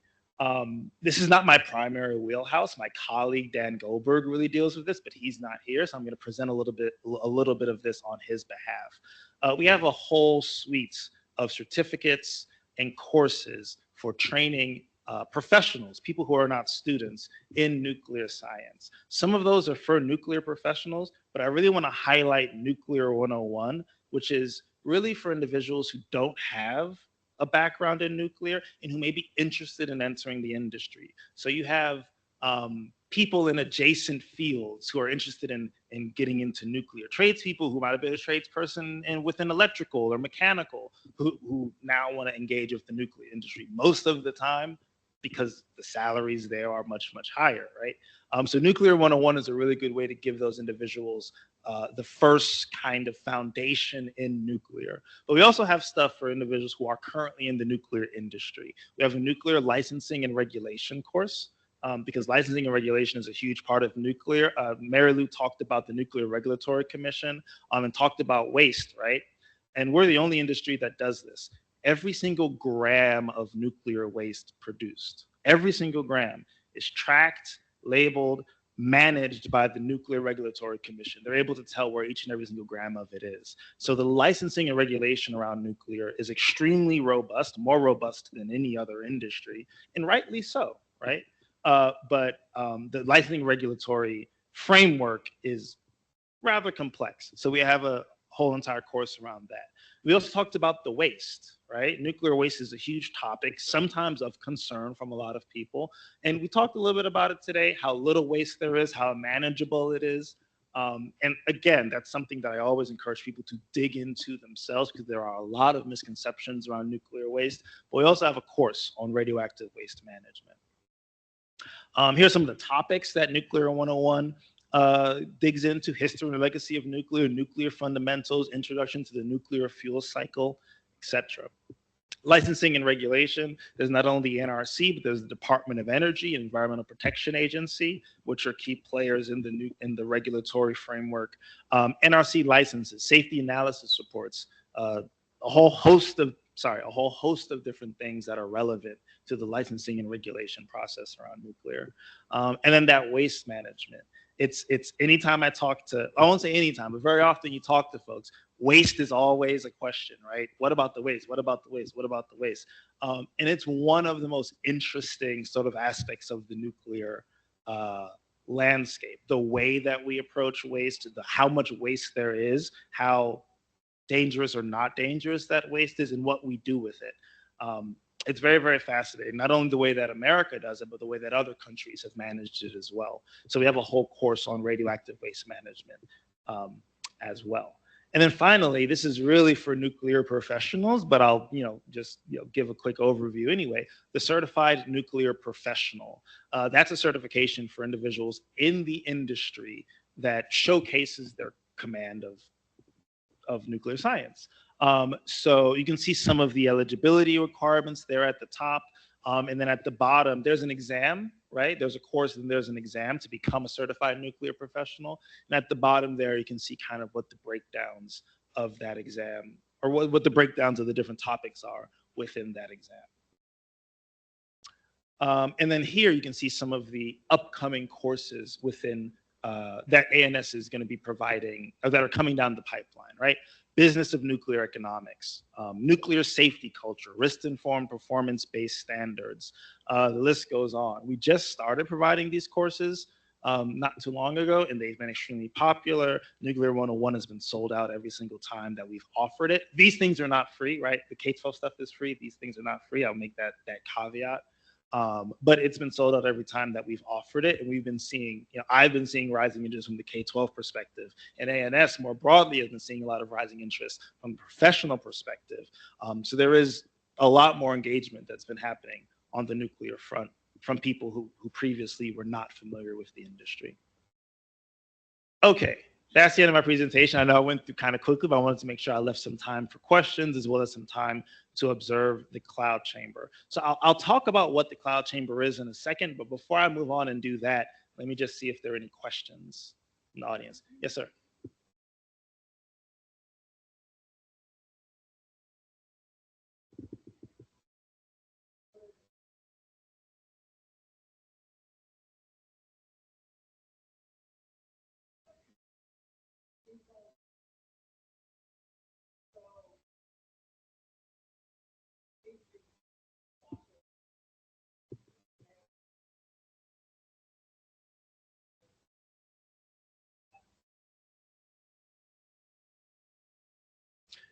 This is not my primary wheelhouse. My colleague, Dan Goldberg, really deals with this, but he's not here. So I'm going to present a little bit of this on his behalf. We have a whole suite of certificates and courses for training professionals, people who are not students, in nuclear science. Some of those are for nuclear professionals, but I really want to highlight Nuclear 101, which is really for individuals who don't have a background in nuclear and who may be interested in entering the industry. So you have people in adjacent fields who are interested in getting into nuclear, tradespeople who might have been a tradesperson within electrical or mechanical who now want to engage with the nuclear industry. Most of the time, because the salaries there are much, much higher, right? So Nuclear 101 is a really good way to give those individuals the first kind of foundation in nuclear. But we also have stuff for individuals who are currently in the nuclear industry. We have a nuclear licensing and regulation course, because licensing and regulation is a huge part of nuclear. Mary Lou talked about the Nuclear Regulatory Commission and talked about waste, right? And we're the only industry that does this. Every single gram of nuclear waste produced, every single gram is tracked, labeled, managed by the Nuclear Regulatory Commission. They're able to tell where each and every single gram of it is. So the licensing and regulation around nuclear is extremely robust, more robust than any other industry, and rightly so, right? But the licensing regulatory framework is rather complex. So we have a whole entire course around that. We also talked about the waste, right? Nuclear waste is a huge topic, sometimes of concern from a lot of people. And we talked a little bit about it today, how little waste there is, how manageable it is. And again, that's something that I always encourage people to dig into themselves because there are a lot of misconceptions around nuclear waste. But we also have a course on radioactive waste management. Here's some of the topics that Nuclear 101 digs into: history and legacy of nuclear, nuclear fundamentals, introduction to the nuclear fuel cycle, etc. Licensing and regulation, there's not only the NRC, but there's the Department of Energy and Environmental Protection Agency, which are key players in the regulatory framework. NRC licenses, safety analysis reports, a whole host of different things that are relevant to the licensing and regulation process around nuclear. And then that waste management. It's anytime I talk to, I won't say anytime, but very often you talk to folks, waste is always a question, right? What about the waste? What about the waste? What about the waste? And it's one of the most interesting sort of aspects of the nuclear landscape. The way that we approach waste, how much waste there is, how dangerous or not dangerous that waste is, and what we do with it. it's very, very fascinating. Not only the way that America does it, but the way that other countries have managed it as well. So we have a whole course on radioactive waste management as well. And then finally, this is really for nuclear professionals, but I'll just give a quick overview anyway. The Certified Nuclear Professional. That's a certification for individuals in the industry that showcases their command of nuclear science. So you can see some of the eligibility requirements there at the top. And then at the bottom, there's an exam, right? There's a course and there's an exam to become a certified nuclear professional. And at the bottom there, you can see kind of what the breakdowns of that exam, or what the breakdowns of the different topics are within that exam. And then here you can see some of the upcoming courses within that ANS is going to be providing, or that are coming down the pipeline, right? Business of nuclear economics, nuclear safety culture, risk-informed performance-based standards. The list goes on. We just started providing these courses not too long ago, and they've been extremely popular. Nuclear 101 has been sold out every single time that we've offered it. These things are not free, right? The K-12 stuff is free. These things are not free. I'll make that caveat. But it's been sold out every time that we've offered it. And we've been seeing, I've been seeing rising interest from the K-12 perspective. And ANS more broadly has been seeing a lot of rising interest from a professional perspective. So there is a lot more engagement that's been happening on the nuclear front from people who previously were not familiar with the industry. Okay, that's the end of my presentation. I know I went through kind of quickly, but I wanted to make sure I left some time for questions as well as some time to observe the cloud chamber. So I'll talk about what the cloud chamber is in a second, but before I move on and do that, let me just see if there are any questions in the audience. Yes, sir.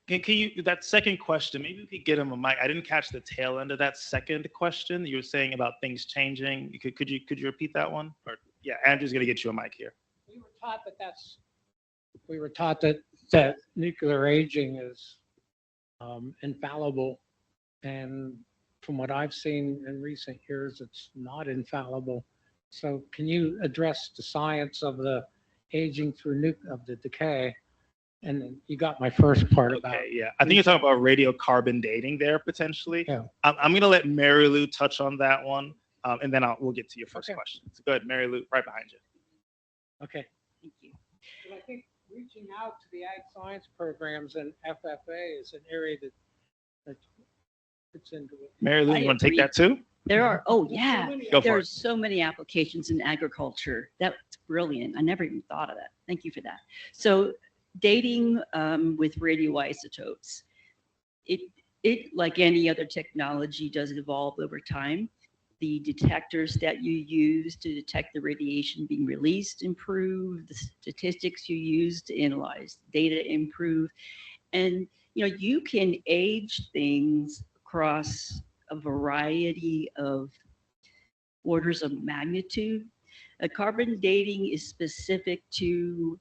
Can you, that second question, maybe we could get him a mic. I didn't catch the tail end of that second question. You were saying about things changing. Could you repeat that one? Or yeah, Andrew's gonna get you a mic here. We were taught that nuclear aging is infallible, and from what I've seen in recent years, it's not infallible. So can you address the science of the aging through of the decay? And then you got my first part about. Okay, yeah. I think you're talking about radiocarbon dating there potentially. Yeah. I'm going to let Mary Lou touch on that one, and then we'll get to your first question. So go ahead, Mary Lou, right behind you. Okay. Thank you. But I think reaching out to the ag science programs and FFA is an area that fits into it. Mary Lou, you want to take agree. that too? There are, oh yeah, Go for there are it. so many applications in agriculture. That's brilliant. I never even thought of that. Thank you for that. So dating with radioisotopes, it like any other technology does evolve over time. The detectors that you use to detect the radiation being released improve, the statistics you use to analyze data improve, and you can age things across a variety of orders of magnitude. Carbon dating is specific to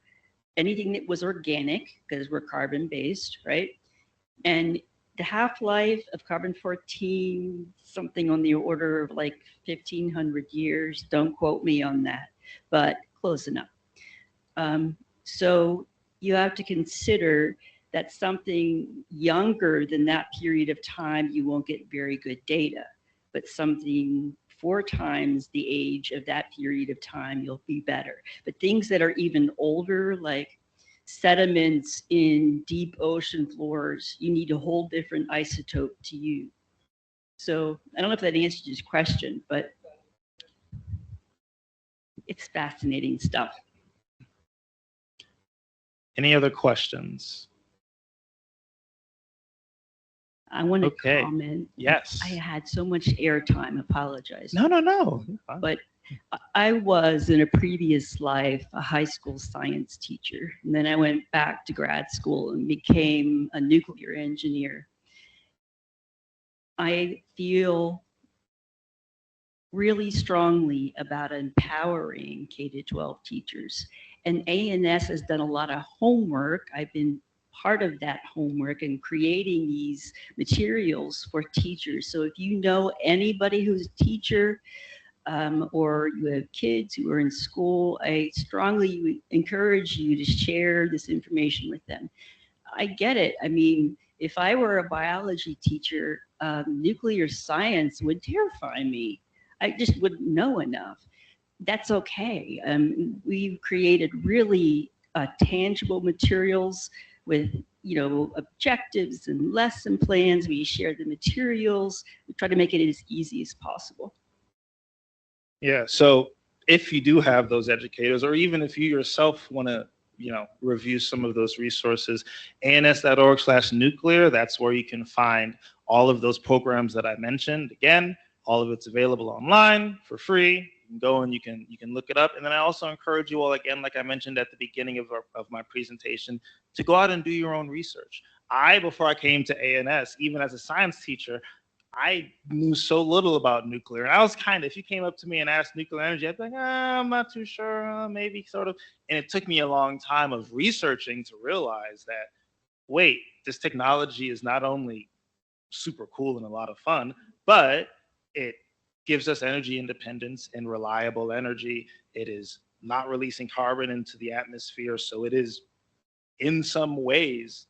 anything that was organic, because we're carbon-based, right? And the half-life of carbon-14, something on the order of like 1,500 years. Don't quote me on that, but close enough. So you have to consider that something younger than that period of time, you won't get very good data, but something 4 times the age of that period of time, you'll be better. But things that are even older, like sediments in deep ocean floors, you need a whole different isotope to use. So I don't know if that answers your question, but it's fascinating stuff. Any other questions? I want to Okay. comment. Yes. I had so much airtime, apologize. No. But I was in a previous life a high school science teacher, and then I went back to grad school and became a nuclear engineer. I feel really strongly about empowering K-12 teachers. And ANS has done a lot of homework. I've been part of that homework and creating these materials for teachers. So if you know anybody who's a teacher, or you have kids who are in school, I strongly encourage you to share this information with them. I get it. I mean, if I were a biology teacher, nuclear science would terrify me. I just wouldn't know enough. That's okay. We've created really tangible materials with, objectives and lesson plans. We share the materials. We try to make it as easy as possible. Yeah. So if you do have those educators, or even if you yourself want to, review some of those resources, ans.org/nuclear, that's where you can find all of those programs that I mentioned. Again, all of it's available online for free. You can go and you can look it up. And then I also encourage you all, again, like I mentioned at the beginning of my presentation, to go out and do your own research. Before I came to ANS, even as a science teacher, I knew so little about nuclear. And I was if you came up to me and asked nuclear energy, I'd be like, I'm not too sure, maybe sort of. And it took me a long time of researching to realize that, wait, this technology is not only super cool and a lot of fun, but it gives us energy independence and reliable energy. It is not releasing carbon into the atmosphere. So it is in some ways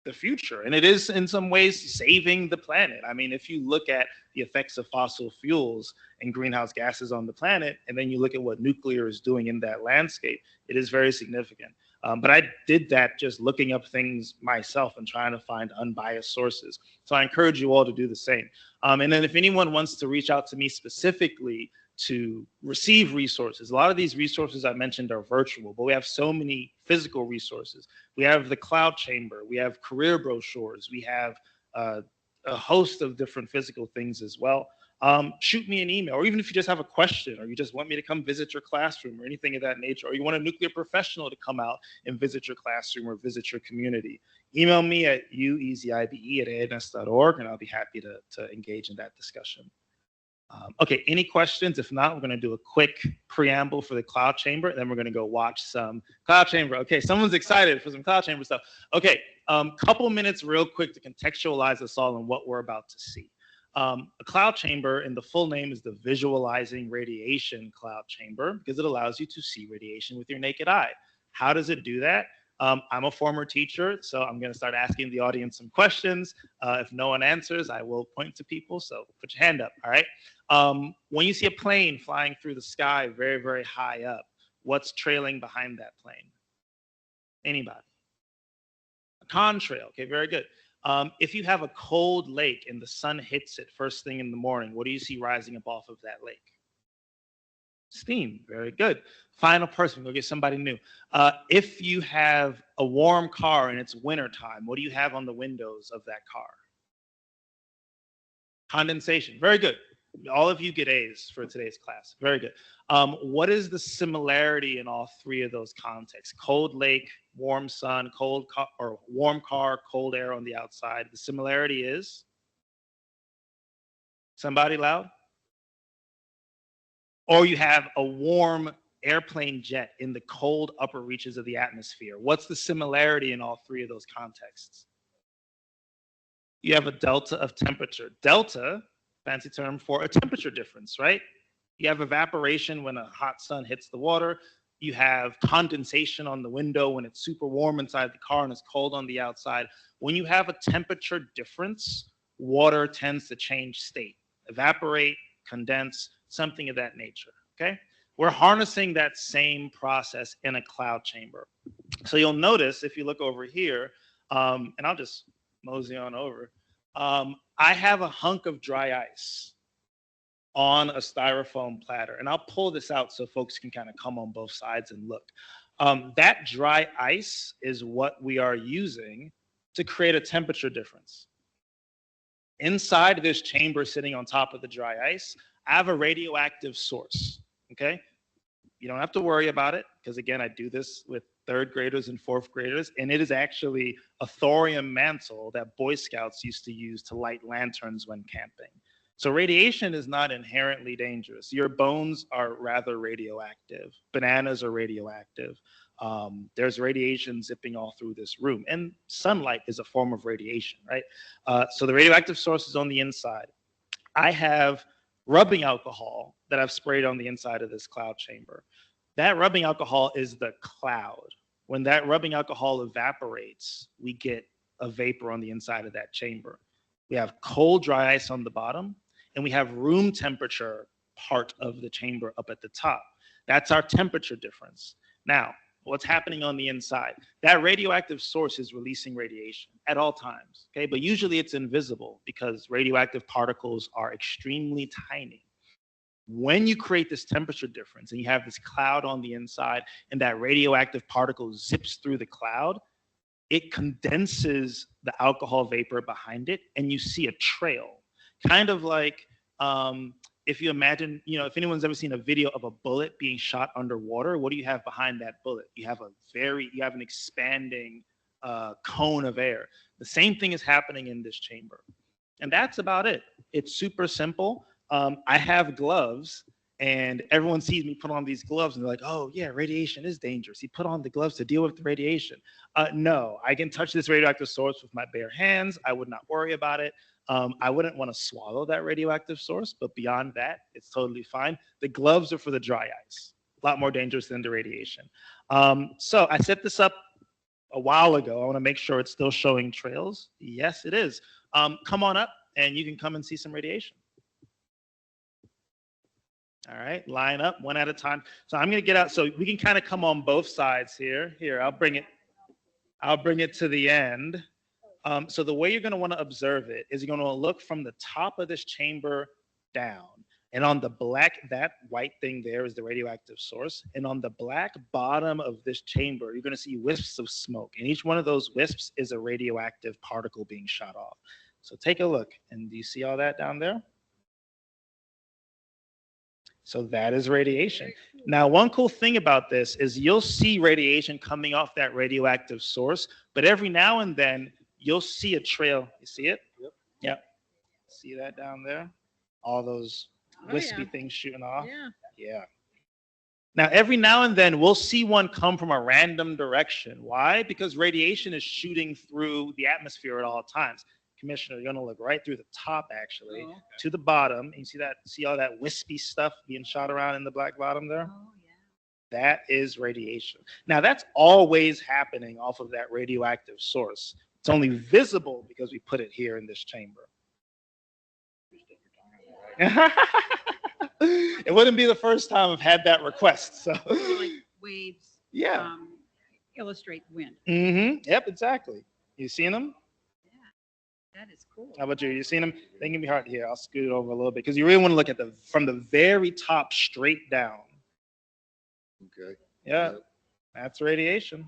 the future, and it is in some ways saving the planet. I mean, if you look at the effects of fossil fuels and greenhouse gases on the planet, and then you look at what nuclear is doing in that landscape, it is very significant. But I did that just looking up things myself and trying to find unbiased sources. So I encourage you all to do the same. And then if anyone wants to reach out to me specifically to receive resources, a lot of these resources I mentioned are virtual, but we have so many physical resources. We have the Cloud Chamber, we have career brochures, we have a host of different physical things as well. Shoot me an email, or even if you just have a question, or you just want me to come visit your classroom or anything of that nature, or you want a nuclear professional to come out and visit your classroom or visit your community, email me at uezibe@ans.org, and I'll be happy to engage in that discussion. Okay, any questions? If not, we're going to do a quick preamble for the Cloud Chamber, and then we're going to go watch some Cloud Chamber. Okay, someone's excited for some Cloud Chamber stuff. Okay, couple minutes real quick to contextualize us all on what we're about to see. A Cloud Chamber, and the full name is the Visualizing Radiation Cloud Chamber, because it allows you to see radiation with your naked eye. How does it do that? I'm a former teacher, so I'm going to start asking the audience some questions. If no one answers, I will point to people, so put your hand up, all right? When you see a plane flying through the sky very, very high up, what's trailing behind that plane? Anybody? A contrail, okay, very good. If you have a cold lake and the sun hits it first thing in the morning, what do you see rising up off of that lake? Steam, very good. Final person, go get somebody new. If you have a warm car and it's winter time, what do you have on the windows of that car? Condensation, very good. All of you get A's for today's class, very good. What is the similarity in all three of those contexts? Cold lake, warm sun, or warm car, cold air on the outside. The similarity is? Somebody loud? Or you have a warm airplane jet in the cold upper reaches of the atmosphere. What's the similarity in all three of those contexts? You have a delta of temperature. Delta, fancy term for a temperature difference, right? You have evaporation when a hot sun hits the water. You have condensation on the window when it's super warm inside the car and it's cold on the outside. When you have a temperature difference, water tends to change state, evaporate, condense, something of that nature, okay? We're harnessing that same process in a cloud chamber. So you'll notice if you look over here, and I'll just mosey on over, I have a hunk of dry ice on a styrofoam platter, and I'll pull this out so folks can kind of come on both sides and look. That dry ice is what we are using to create a temperature difference. Inside this chamber sitting on top of the dry ice, I have a radioactive source, okay? You don't have to worry about it, because again, I do this with third graders and fourth graders, and it is actually a thorium mantle that Boy Scouts used to use to light lanterns when camping. So radiation is not inherently dangerous. Your bones are rather radioactive. Bananas are radioactive. There's radiation zipping all through this room, and sunlight is a form of radiation, right? So the radioactive source is on the inside. I have rubbing alcohol that I've sprayed on the inside of this cloud chamber. That rubbing alcohol is the cloud. When that rubbing alcohol evaporates, we get a vapor on the inside of that chamber. We have cold, dry ice on the bottom, and we have room temperature part of the chamber up at the top. That's our temperature difference. Now, what's happening on the inside? That radioactive source is releasing radiation at all times, okay? But usually it's invisible because radioactive particles are extremely tiny. When you create this temperature difference and you have this cloud on the inside and that radioactive particle zips through the cloud, it condenses the alcohol vapor behind it and you see a trail. Kind of like if you imagine, if anyone's ever seen a video of a bullet being shot underwater, what do you have behind that bullet? You have an expanding cone of air. The same thing is happening in this chamber. And that's about it. It's super simple. I have gloves, and everyone sees me put on these gloves and they're like, oh yeah, radiation is dangerous. He put on the gloves to deal with the radiation. No, I can touch this radioactive source with my bare hands. I would not worry about it. I wouldn't want to swallow that radioactive source, but beyond that, it's totally fine. The gloves are for the dry ice, a lot more dangerous than the radiation. So I set this up a while ago. I want to make sure it's still showing trails. Yes, it is. Come on up and you can come and see some radiation. All right, line up one at a time. So I'm going to get out so we can kind of come on both sides here. Here, I'll bring it to the end. So the way you're going to want to observe it is you're going to look from the top of this chamber down. And on the black, that white thing there is the radioactive source. And on the black bottom of this chamber, you're going to see wisps of smoke. And each one of those wisps is a radioactive particle being shot off. So take a look. And do you see all that down there? So that is radiation. Now, one cool thing about this is you'll see radiation coming off that radioactive source, but every now and then you'll see a trail. You see it? Yep. Yep. See that down there? All those wispy things shooting off. Yeah. Yeah. Now, every now and then we'll see one come from a random direction. Why? Because radiation is shooting through the atmosphere at all times. Commissioner, you're going to look right through the top, actually, to the bottom. And you see all that wispy stuff being shot around in the black bottom there? Oh, yeah. That is radiation. Now, that's always happening off of that radioactive source. It's only visible because we put it here in this chamber. It wouldn't be the first time I've had that request. So, like waves. Yeah. Illustrate wind. Mm-hmm. Yep, exactly. You seen them? That is cool. How about you? You seen them? They can be hard to hear. I'll scoot it over a little bit because you really want to look at from the very top straight down. Okay. Yeah, that's radiation.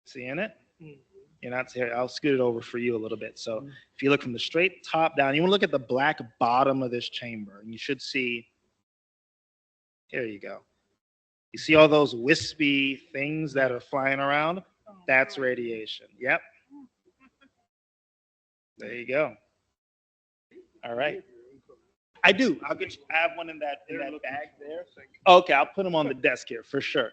Seeing it? You're not here. I'll scoot it over for you a little bit. So if you look from the straight top down, you want to look at the black bottom of this chamber, and you should see. Here you go. You see all those wispy things that are flying around? That's radiation. Yep. There you go. All right. I do. I have one in that bag there. Okay, I'll put them on the desk here for sure.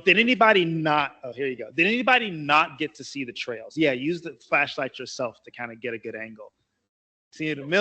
Did anybody not? Oh, here you go. Did anybody not get to see the trails? Yeah, use the flashlight yourself to kind of get a good angle. See it a million.